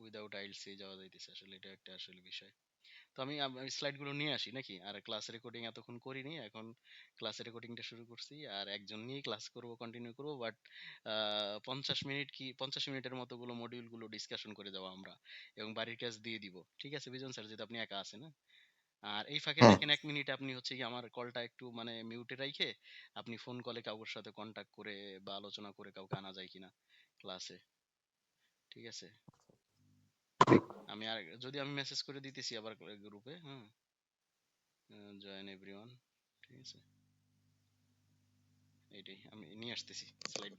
Without IELTS এ যাওয়া যাইতেছে, আসলে এটা একটা আসলে বিষয়। তো আমি স্লাইড গুলো নিয়ে আসি নাকি, আর ক্লাস রেকর্ডিং এতক্ষণ করিনি, এখন ক্লাস রেকর্ডিংটা শুরু করছি, আর একজন নিয়ে ক্লাস করব, কন্টিনিউ করব, বাট 50 মিনিট কি 50 মিনিটের মতো গুলো মডিউল গুলো ডিসকাশন করে যাবো আমরা, এবং বাড়ির কাজ দিয়ে দিব। ঠিক আছে বিজন স্যার, যেহেতু আপনি একা আছেন না। আর এই ফাঁকে হ্যাঁ দেখেন 1 মিনিট আপনি হচ্ছে কি আমার কলটা একটু মানে মিউটে রাখে আপনি ফোন কলে কাউর সাথে কন্টাক্ট করে বা আলোচনা করে কাউকে আনা যায় কিনা ক্লাসে। ঠিক আছে, আমি মেসেজ করে দিতেছি আবার গ্রুপে, হুম, জয়েন এভরিওয়ান। ঠিক আছে, এইটাই আমি নিয়ে আসতেছি স্লাইড।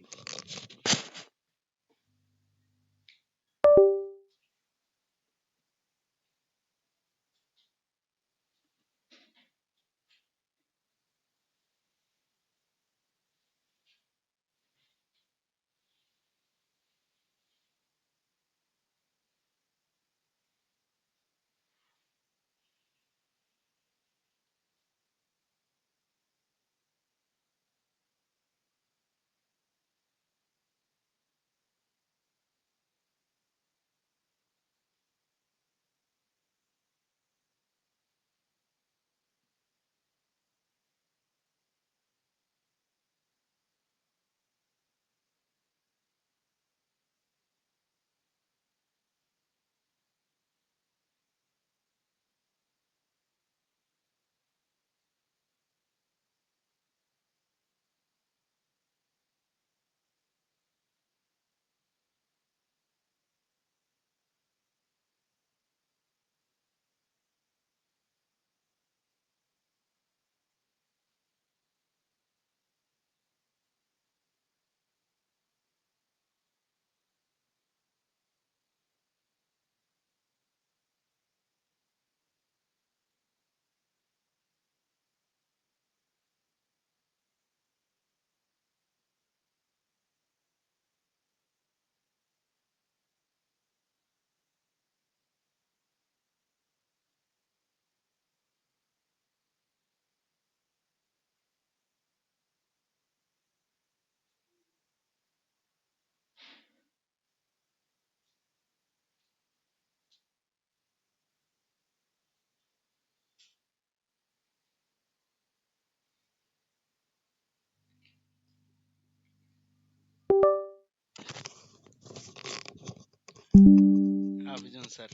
হ্যাঁ বিজন স্যার,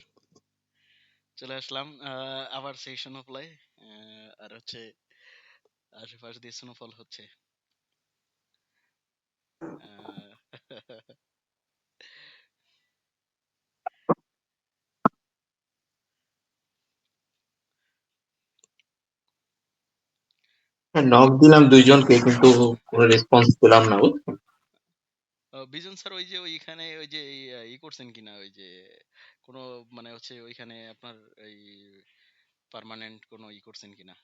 চলে আসলাম আবার সেই সোনোফ্লাই, আর হচ্ছে আশেপাশ দিয়ে স্নোফল হচ্ছে। আহ, নক দিলাম দুইজনকে, কিন্তু কোনো রেসপন্স পেলাম না, বুঝছেন? বিজন স্যার ওই যে ওইখানে ওই যে ই করছেন কিনা, ওই যে কোনো মানে হচ্ছে ওইখানে আপনার এই পার্মানেন্ট কোনো ই করছেন কিনা,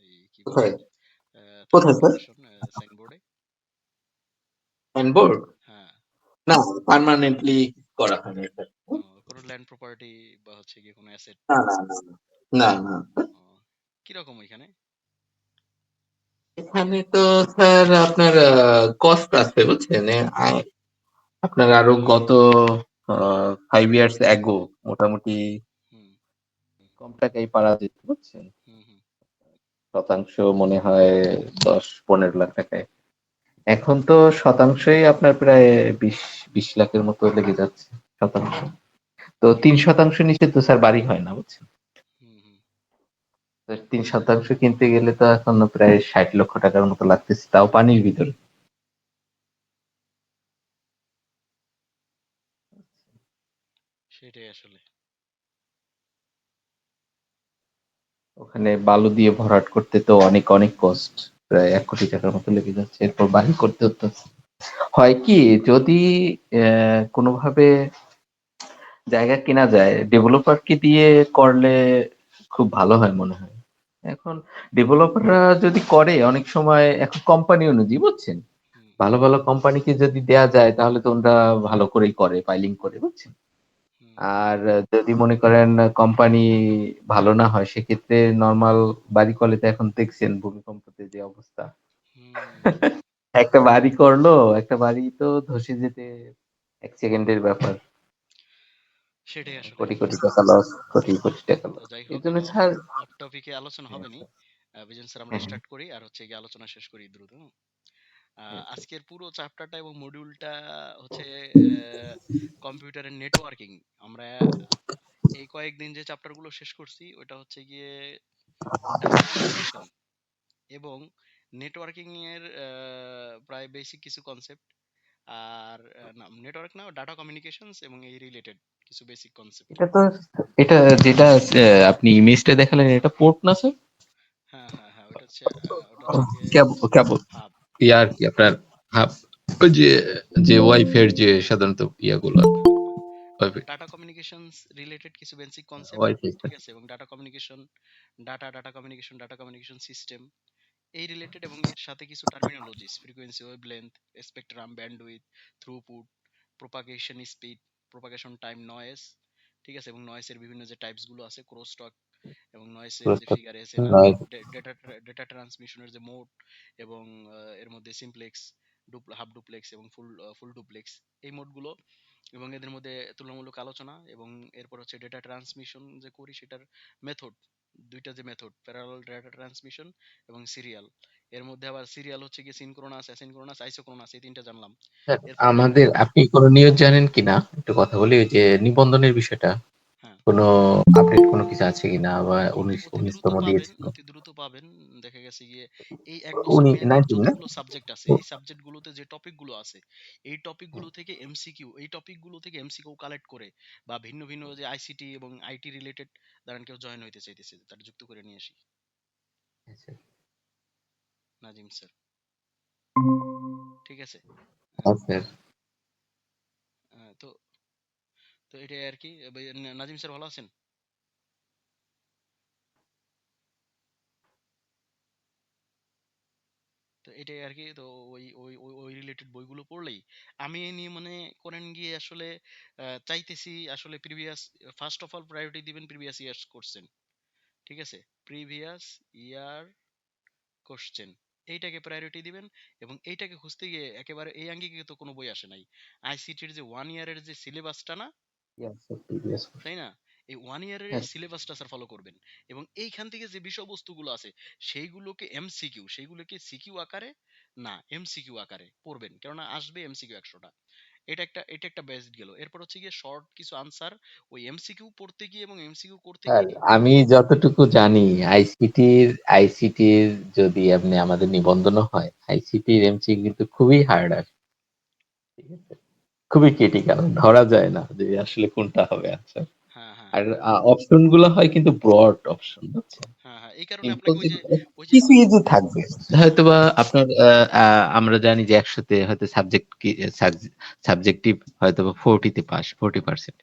এই কি বলে কোথায়? কোথায় স্যার? সার্টিফিকেশন সাইনবোর্ডে? সাইনবোর্ড? হ্যাঁ। না, পার্মানেন্টলি করা হয়নি স্যার। কোনো ল্যান্ড প্রপার্টি বা হচ্ছে কি কোনো অ্যাসেট? না না না না না না স্যার। কিরকম ওইখানে? এখানে তো স্যার আপনার কস্ট আছে, বুঝছেন? আপনার আরো গত 5 ইয়ার্স অ্যাগো মোটামুটি হুম কম টাকাই পারা যেত, বুঝছেন? হুম হুম শতাংশ মনে হয় 10-15 লাখ টাকায়। এখন তো শতাংশই আপনার প্রায় 20 লাখের মতো লেগে যাচ্ছে শতাংশ। তো 3% নিচে তো স্যার বাড়ি হয় না, বুঝছেন? হুম হুম। তো 3% কিনতে গেলে তো এখন প্রায় 60 লক্ষ টাকার মতো লাগতেছে, তাও পানির ভিতরে। সেটাই আসলে। ওখানে বালু দিয়ে ভরাট করতে তো অনেক অনেক কস্ট, প্রায় 1 কোটি টাকার মতো লেগে যাচ্ছে, এরপর বাড়ি করতে হতো। হয় কি, যদি কোনোভাবে জায়গা কেনা যায়, ডেভেলপারকে দিয়ে করলে খুব ভালো হয় মনে হয়। এখন ডেভেলপাররা যদি করে, অনেক সময় এখন কোম্পানি অনুযায়ী, বুঝছেন? হুম ভালো ভালো কোম্পানিকে যদি দেয়া যায় তাহলে তো ওরা ভালো করেই করে, ফাইলিং করে, বুঝছেন? হুম আর যদি মনে করেন কোম্পানি ভালো না হয়, সেক্ষেত্রে নর্মাল বাড়ি করলে তো এখন দেখছেন ভূমিকম্পতে যে অবস্থা। হুম। একটা বাড়ি করলো, একটা বাড়ি তো ধসে যেতে 1 সেকেন্ডের ব্যাপার। সেটাই আসলে কোটি কোটি তো। টাকা লস, কোটি কোটি টাকা তো লস। যাই এই হোক, জন্য স্যার, অফ টপিকে আলোচনা হবে নি। বিজন স্যার, আমরা হ্যাঁ হ্যাঁ স্টার্ট করি আর হচ্ছে গিয়ে আলোচনা শেষ করি দ্রুত। হ্যাঁ স্যার। আজকের পুরো চ্যাপ্টারটা এবং মডিউলটা হচ্ছে কম্পিউটারের নেটওয়ার্কিং। আমরা এই কয়েকদিন যে চ্যাপ্টারগুলো শেষ করছি ওটা হচ্ছে গিয়ে ডাটা কমিউনিকেশন এবং নেটওয়ার্কিং এর প্রায় বেসিক কিছু কনসেপ্ট। আর না, নেটওয়ার্ক না, ডাটা কমিউনিকেশনস এবং এই রিলেটেড কিছু বেসিক কনসেপ্ট। এটা তো, এটা যেটা আপনি ইমেজটা দেখালেন, এটা পোর্ট না স্যার? হ্যাঁ হ্যাঁ হ্যাঁ, ওটা হচ্ছে গিয়ে কেবল কেবল হাব। ইয়ার কি আপনার হাব, ওই যে, যে ওয়াইফাই এর যে সাধারণত ইয়াগুলো, ওয়াইফাই ডাটা কমিউনিকেশনস রিলেটেড কিছু বেসিক কনসেপ্ট, ওয়াইফাই ঠিক আছে, এবং ডাটা কমিউনিকেশন সিস্টেম এই রিলেটেড, এবং এর সাথে কিছু terminologies: frequency, wavelength, spectrum, bandwidth, throughput, propagation speed, propagation time, noise, ঠিক আছে, এবং নয়েসের বিভিন্ন যে টাইপস গুলো আছে, ক্রসটক এবং নয়েসের যে ফিগার এসএনআর, নয়। ডেটা ডেটা ট্রান্সমিশনের যে মোড, এবং এর মধ্যে সিমপ্লেক্স, হাফ ডুপ্লেক্স এবং ফুল ডুপ্লেক্স, এই মোডগুলো, এবং এদের মধ্যে তুলনামূলক আলোচনা, এবং এরপর হচ্ছে ডেটা ট্রান্সমিশন যে করি সেটার মেথড, দুইটা যে মেথড, প্যারালাল ডেটা ট্রান্সমিশন এবং সিরিয়াল। এর মধ্যে আবার সিরিয়াল হচ্ছে গিয়ে সিনক্রোনাস, অ্যাসিনক্রোনাস, আইসোক্রোনাস, এই তিনটা জানলাম। স্যার, এরপর দেখবো। আমাদের আপনি কোনো নিউজ জানেন কিনা একটু কথা বলি, ওই যে নিবন্ধনের বিষয়টা, হ্যাঁ, কোনো আপডেট কোনো কিছু আছে কিনা, বা অতি উনিশ অতি দ্রুত উনিশতম পাবেন, দিয়েছিল অতি দ্রুত পাবেন। দেখা গেছে গিয়ে এই এক বছর উনি মেয়াদের 19 না? যতগুলো সাবজেক্ট আছে, এই সাবজেক্টগুলোতে যে টপিকগুলো আছে, এই টপিকগুলো থেকে এমসিকিউ কালেক্ট করে, বা ভিন্ন ভিন্ন যে আইসিটি এবং আইটি রিলেটেড, ধরেন কেউ জয়েন হইতে চাইতেছে, তার যুক্ত করে নিয়ে আসি। আচ্ছা। নাজিম স্যার, ঠিক আছে। হ্যাঁ স্যার। তো তো এটাই আর কি। নাজিম স্যার ভালো আছেন? তো এটাই আর কি। তো ওই ওই ওই ওই রিলেটেড বইগুলো পড়লেই আমি এই নিয়ে মনে করেন গিয়ে আসলে চাইতেছি আসলে previous, first of all priority দিবেন প্রিভিয়াস ইয়ার্স কোশ্চেন, ঠিক আছে, প্রিভিয়াস ইয়ার কোশ্চেন, এইটাকে প্রায়োরিটি দিবেন। এবং এইটাকে খুঁজতে গিয়ে একেবারে এই আঙ্গিকে তো কোনো বই আসে নাই। আইসিটির যে 1 ইয়ারের যে সিলেবাসটা না, Yes, sir, previous question. তাই না, এই 1 ইয়ারের এই Yes. সিলেবাসটা স্যার ফলো করবেন। এবং এইখান থেকে যে বিষয়বস্তুগুলো আছে সেইগুলোকে এমসিকিউ, সেইগুলোকে সিকিউ আকারে না এমসিকিউ আকারে পড়বেন, কেননা আসবে এমসিকিউ 100টা। এটা একটা বেস্ট গেল। এরপর হচ্ছে গিয়ে শর্ট কিছু আনসার ওই এমসিকিউ পড়তে গিয়ে এবং এমসিকিউ করতে স্যার, গিয়ে। আমি যতটুকু জানি, আইসিটির যদি আপনি আমাদের নিবন্ধন হয়, আইসিটির এমসি কিন্তু খুবই হার্ড আসে, ঠিক আছে? খুবই ক্রিটিক্যাল, ধরা যায় না যে আসলে কোনটা হবে আনসার। হ্যাঁ হ্যাঁ আর হ্যাঁ অপশন গুলো হয় কিন্তু ব্রড অপশন, বুঝছেন? হ্যাঁ হ্যাঁ, এই কারণে সিম্পল আপনাকে ওই যে যে ওই যে কিছু ওই ইজি থাকবে, হয়তোবা আপনার আমরা জানি যে 100-তে হয়তো সাবজেক্টিভ হয়তোবা 40-তে পাস, 40%।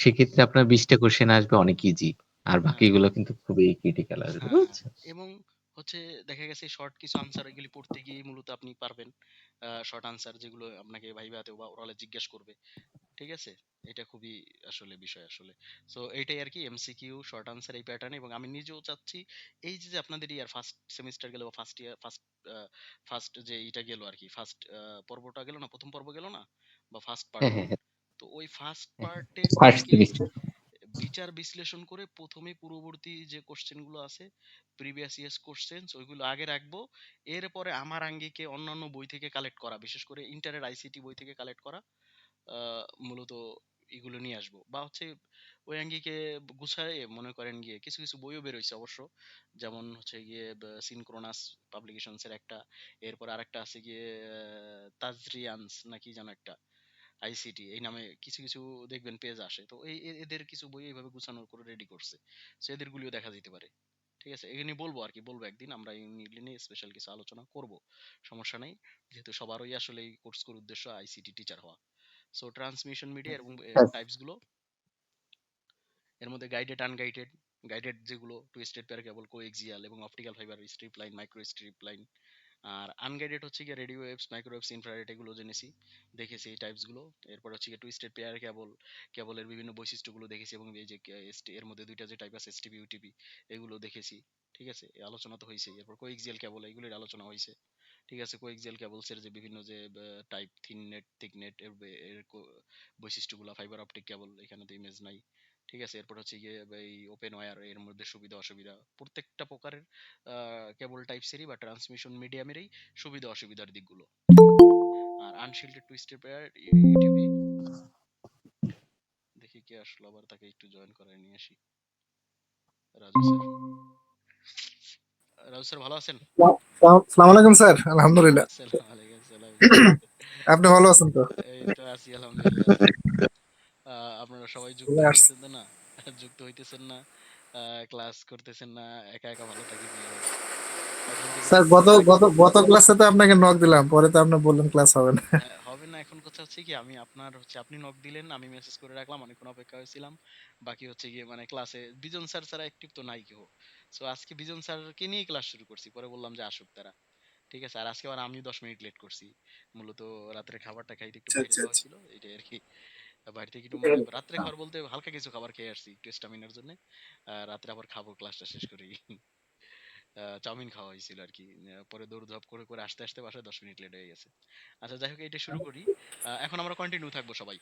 সেক্ষেত্রে আপনার 20টা কোশ্চেন আসবে অনেক ইজি, আর হ্যাঁ বাকিগুলো কিন্তু খুবই ক্রিটিক্যাল আসবে, হ্যাঁ হ্যাঁ, বুঝছেন? এবং হচ্ছে দেখা গেছে শর্ট কিছু আনসার এগুলি পড়তে গিয়ে মূলত আপনি পারবেন। শর্ট আনসার যেগুলো আপনাকে ভাইভাতে বা ওরালে জিজ্ঞেস করবে, ঠিক আছে। এটা খুবই আসলে বিষয় আসলে। সো এইটাই আর কি, এমসিকিউ শর্ট আনসার এই প্যাটার্ন। এবং আমি নিজেও চাচ্ছি এই যে যে আপনাদের ইয়ার ফার্স্ট সেমিস্টার গেল বা ফার্স্ট ইয়ার ফার্স্ট যে এটা গেল আর কি, ফার্স্ট পর্বটা গেল না, প্রথম পর্ব গেল না, বা ফার্স্ট পার্ট। হ্যাঁ হ্যাঁ হ্যাঁ। তো ওই ফার্স্ট পার্টের ফার্স্ট থেকে সেমিস্টার। বিচার বিশ্লেষণ করে প্রথমে পূর্ববর্তী যে কোশ্চেন গুলো আছে, প্রিভিয়াস ইয়ার্স কোশ্চেন, ওইগুলো আগে রাখবো। এরপরে আমার আঙ্গিকে অন্যান্য বই থেকে কালেক্ট করা, বিশেষ করে ইন্টারের আইসিটি বই থেকে কালেক্ট করা, মূলত এগুলো নিয়ে আসবো। বা হচ্ছে ওই আঙ্গিকে গুছায় মনে করেন গিয়ে কিছু কিছু বইও বের হইছে অবশ্য, যেমন হচ্ছে গিয়ে সিনক্রোনাস পাবলিকেশনস এর একটা, এরপর আরেকটা আছে গিয়ে তাজরিয়ান্স নাকি যেন একটা, আইসিটি এই নামে কিছু কিছু দেখবেন পেজ আসে। তো এদের কিছু বই এইভাবে গুছানোর করে রেডি করছে। সো এদের গুলিও দেখা যেতে পারে, ঠিক আছে। এগুলো নিয়ে বলবো আর কি, বলবো একদিন আমরা এগুলি নিয়ে স্পেশাল কিছু আলোচনা করব, সমস্যা নেই। যেহেতু সবারই আসলে এই কোর্স করার উদ্দেশ্য আইসিটি টিচার হওয়া। সো ট্রান্সমিশন মিডিয়া এবং টাইপস গুলো, এর মধ্যে গাইডেড, আনগাইডেড, গাইডেড যেগুলো টুইস্টেড পেয়ার কেবল, কোএক্সিয়াল এবং optical fibre, strip line, micro strip line. আর আনগাইডেড হচ্ছে গিয়ে রেডিও ওয়েভস, মাইক্রোওয়েভস, ইনফ্রারেড, এগুলো জেনেছি, দেখেছি এই টাইপস গুলো। এরপর হচ্ছে গিয়ে টুইস্টেড পেয়ার কেবল, কেবলের বিভিন্ন বৈশিষ্ট্যগুলো দেখেছি, এবং এই যে এর মধ্যে দুইটা যে টাইপ আছে এসটিপি ইউটিপি, এগুলো দেখেছি, ঠিক আছে। এই আলোচনা তো হয়েছে। এরপর কোএক্সিয়াল কেবল, এগুলোর আলোচনা হয়েছে, ঠিক আছে, কোএক্সিয়াল কেবলস এর যে বিভিন্ন যে type, thin net, thick net এর বৈশিষ্ট্যগুলো, ফাইবার অপটিক কেবল, এখানে তো ইমেজ নাই। ঠিক আছে, এরপর হচ্ছে গিয়ে এই ওপেন ওয়্যার এর মধ্যে সুবিধা অসুবিধা, প্রত্যেকটা প্রকারের কেবল টাইপসেরই বা ট্রান্সমিশন মিডিয়ামেরই সুবিধা অসুবিধার দিকগুলো। আর আনশিল্ডেড টুইস্টেড পেয়ার ইউটিভি, দেখি কে আসলো আবার, তাকে একটু জয়েন করায় নিয়ে আসি। রাজু স্যার, রাজু স্যার ভালো আছেন? সালাম আলাইকুম স্যার, আলহামদুলিল্লাহ। আসসালামু আলাইকুম আসসালাম। আপনি ভালো আছেন তো? এই তো আছি আলহামদুলিল্লাহ স্যার। আপনারা সবাই যুক্ত হইতেছেন তো না? যুক্ত হইতেছেন না, ক্লাস করতেছেন না, একা একা ভালো থাকি কিভাবে? এখন থেকে স্যার, দেখতেছি গত গত গত ক্লাসে তো আপনাকে নক দিলাম, পরে তো আপনি বললেন ক্লাস হবে না। হবে না। এখন কথা হচ্ছে কি, আমি আপনার হচ্ছে আপনি নক দিলেন, আমি মেসেজ করে রাখলাম, অনেকক্ষণ অপেক্ষা হয়েছিলাম। বাকি হচ্ছে গিয়ে মানে ক্লাসে বিজন স্যার ছাড়া অ্যাক্টিভ তো নাই কেউ। সো আজকে বিজন স্যারকে নিয়ে ক্লাস শুরু করছি, পরে বললাম যে আসুক তারা। ঠিক আছে, আর আজকে আবার আমি 10 মিনিট লেট করছি। মূলত রাত্রে খাবারটা খাইতে একটু আচ্ছা বাইরে আচ্ছা যাওয়া আচ্ছা। হয়েছিল, এটাই আর কি। বাইরে থেকে একটু মানে রাত্রে খাবার বলতে হালকা কিছু খাবার খেয়ে আসছি একটু স্টামিনার জন্য। রাত্রে আবার খাবো ক্লাসটা শেষ করেই। চাউমিন খাওয়া হয়েছিল আর কি। পরে দৌড়ঝাঁপ করে করে আস্তে আস্তে বাসায় 10 মিনিট লেট হয়ে গেছে। আচ্ছা যাই হোক, এটা শুরু করি। এখন আমরা কন্টিনিউ থাকবো সবাই।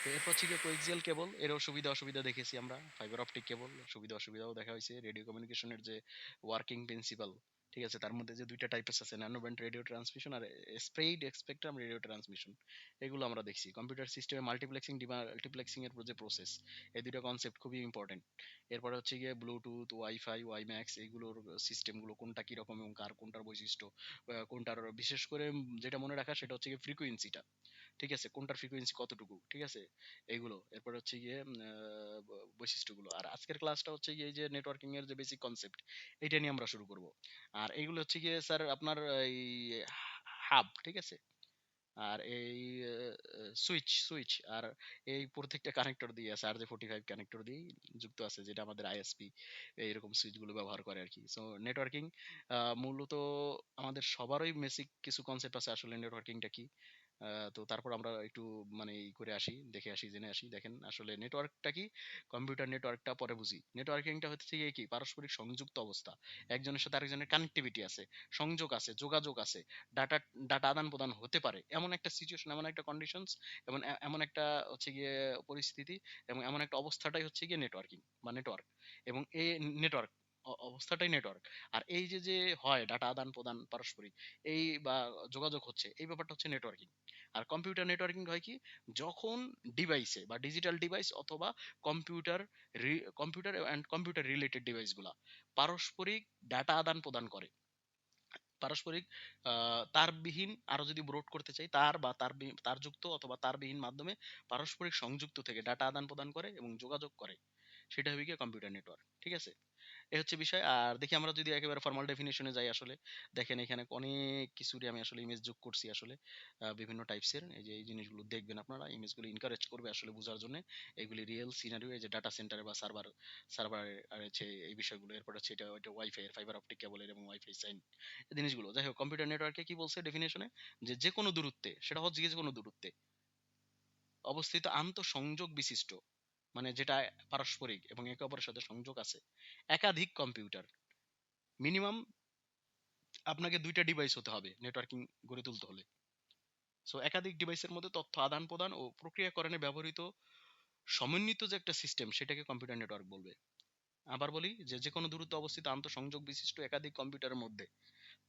তো এরপর হচ্ছে গিয়ে কোএক্সিয়াল কেবল এরও সুবিধা অসুবিধা দেখেছি আমরা, ফাইবার অপটিক কেবল সুবিধা অসুবিধাও দেখা হয়েছে, রেডিও কমিউনিকেশনের যে ওয়ার্কিং প্রিন্সিপাল। ঠিক আছে, তার মধ্যে যে দুইটা টাইপস আছে, ন্যানো ব্যান্ড রেডিও ট্রান্সমিশন আর স্প্রেড স্পেকট্রাম রেডিও ট্রান্সমিশন, এগুলো আমরা দেখছি। কম্পিউটার সিস্টেমে মাল্টিপ্লেক্সিং ডিমাল্টিপ্লেক্সিং এর যে প্রসেস, এই দুটো কনসেপ্ট খুবই ইম্পর্টেন্ট। এরপরে হচ্ছে গিয়ে ব্লুটুথ, ওয়াইফাই, ওয়াইম্যাক্স, এগুলোর সিস্টেমগুলো কোনটা কিরকম এবং কার কোনটার বৈশিষ্ট্য, কোনটার বিশেষ করে যেটা মনে রাখা সেটা হচ্ছে গিয়ে ফ্রিকোয়েন্সিটা। ঠিক আছে, কোনটার ফ্রিকোয়েন্সি কতটুকু, ঠিক আছে, এইগুলো। এরপর হচ্ছে গিয়ে বৈশিষ্ট্যগুলো। আর আজকের ক্লাসটা হচ্ছে গিয়ে এই যে নেটওয়ার্কিং এর যে বেসিক কনসেপ্ট, এটা নিয়ে আমরা শুরু করব। আর এইগুলো হচ্ছে গিয়ে স্যার আপনার এই হাব, ঠিক আছে, আর এই সুইচ সুইচ আর এই প্রত্যেকটা কানেক্টর দিয়ে আছে, আর যে 45 কানেক্টর দিয়ে যুক্ত আছে, যেটা আমাদের আইএসপি এইরকম সুইচগুলো ব্যবহার করে আর কি। সো নেটওয়ার্কিং মূলত আমাদের সবারই বেসিক কিছু কনসেপ্ট আছে আসলে নেটওয়ার্কিংটা কি। তো তারপর আমরা একটু মানে ই করে আসি, দেখে আসি, জেনে আসি। দেখেন আসলে নেটওয়ার্কটা কি, কম্পিউটার নেটওয়ার্কটা পরে বুঝি। নেটওয়ার্কিংটা হচ্ছে গিয়ে কি, পারস্পরিক সংযুক্ত অবস্থা, একজনের সাথে আরেকজনের কানেক্টিভিটি আছে, সংযোগ আছে, যোগাযোগ আছে, ডাটা ডাটা আদান প্রদান হতে পারে, এমন একটা সিচুয়েশন, এমন একটা কন্ডিশনস, এমন এমন একটা হচ্ছে গিয়ে পরিস্থিতি, এবং এমন একটা অবস্থাটাই হচ্ছে গিয়ে নেটওয়ার্কিং বা নেটওয়ার্ক। এবং এই নেটওয়ার্ক অবস্থাটাই নেটওয়ার্ক। আর এই যে যে হয় ডাটা আদান প্রদান পারস্পরিক, এই বা যোগাযোগ হচ্ছে, এই ব্যাপারটা হচ্ছে নেটওয়ার্কিং। আর কম্পিউটার নেটওয়ার্কিং হয় কি, যখন ডিভাইসে বা ডিজিটাল ডিভাইস অথবা computer computer and computer related ডিভাইসগুলা পারস্পরিক ডাটা আদান প্রদান করে। পারস্পরিক তারবিহীন, আরো যদি ব্রড করতে চাই, তার বা তারযুক্ত অথবা তারবিহীন মাধ্যমে পারস্পরিক সংযুক্ত থেকে ডাটা আদান প্রদান করে এবং যোগাযোগ করে, সেটা হবে গিয়ে কম্পিউটার নেটওয়ার্ক। ঠিক আছে, এ হচ্ছে বিষয়। আর দেখি আমরা যদি একেবারে ফর্মাল ডেফিনেশনে যাই, আসলে দেখেন এখানে অনেক কিছুরই আমি আসলে ইমেজ যোগ করছি আসলে, বিভিন্ন টাইপসের। এই যে এই জিনিসগুলো দেখবেন আপনারা, ইমেজগুলো ইনকারেজ করবে আসলে বোঝার জন্য। এগুলি রিয়েল সিনারিও, এই যে ডাটা সেন্টারে বা সার্ভার সার্ভার আর হচ্ছে এই বিষয়গুলো। এরপর হচ্ছে এটা ওইটা ওয়াইফাই এর, ফাইবার অপটিক কেবলের এবং ওয়াইফাই সাইন এই জিনিসগুলো। যাই হোক, কম্পিউটার নেটওয়ার্কে কি বলছে ডেফিনেশনে, যে যে কোনো দূরত্বে, সেটা হচ্ছে যে কোনো দূরত্বে অবস্থিত আন্তঃসংযোগ বিশিষ্ট, মানে যেটা পারস্পরিক এবং একে অপরের সাথে সংযোগ আছে, একাধিক কম্পিউটার, মিনিমাম আপনাকে দুইটা ডিভাইস হতে হবে নেটওয়ার্কিং গড়ে তুলতে হলে। সো একাধিক ডিভাইসের মধ্যে তথ্য আদান প্রদান ও প্রক্রিয়াকরণে ব্যবহৃত সমন্বিত যে একটা সিস্টেম, সেটাকে কম্পিউটার নেটওয়ার্ক বলবে। আবার বলি, যে যে কোনো দূরত্বে অবস্থিত আন্তঃসংযোগ বিশিষ্ট একাধিক কম্পিউটারের মধ্যে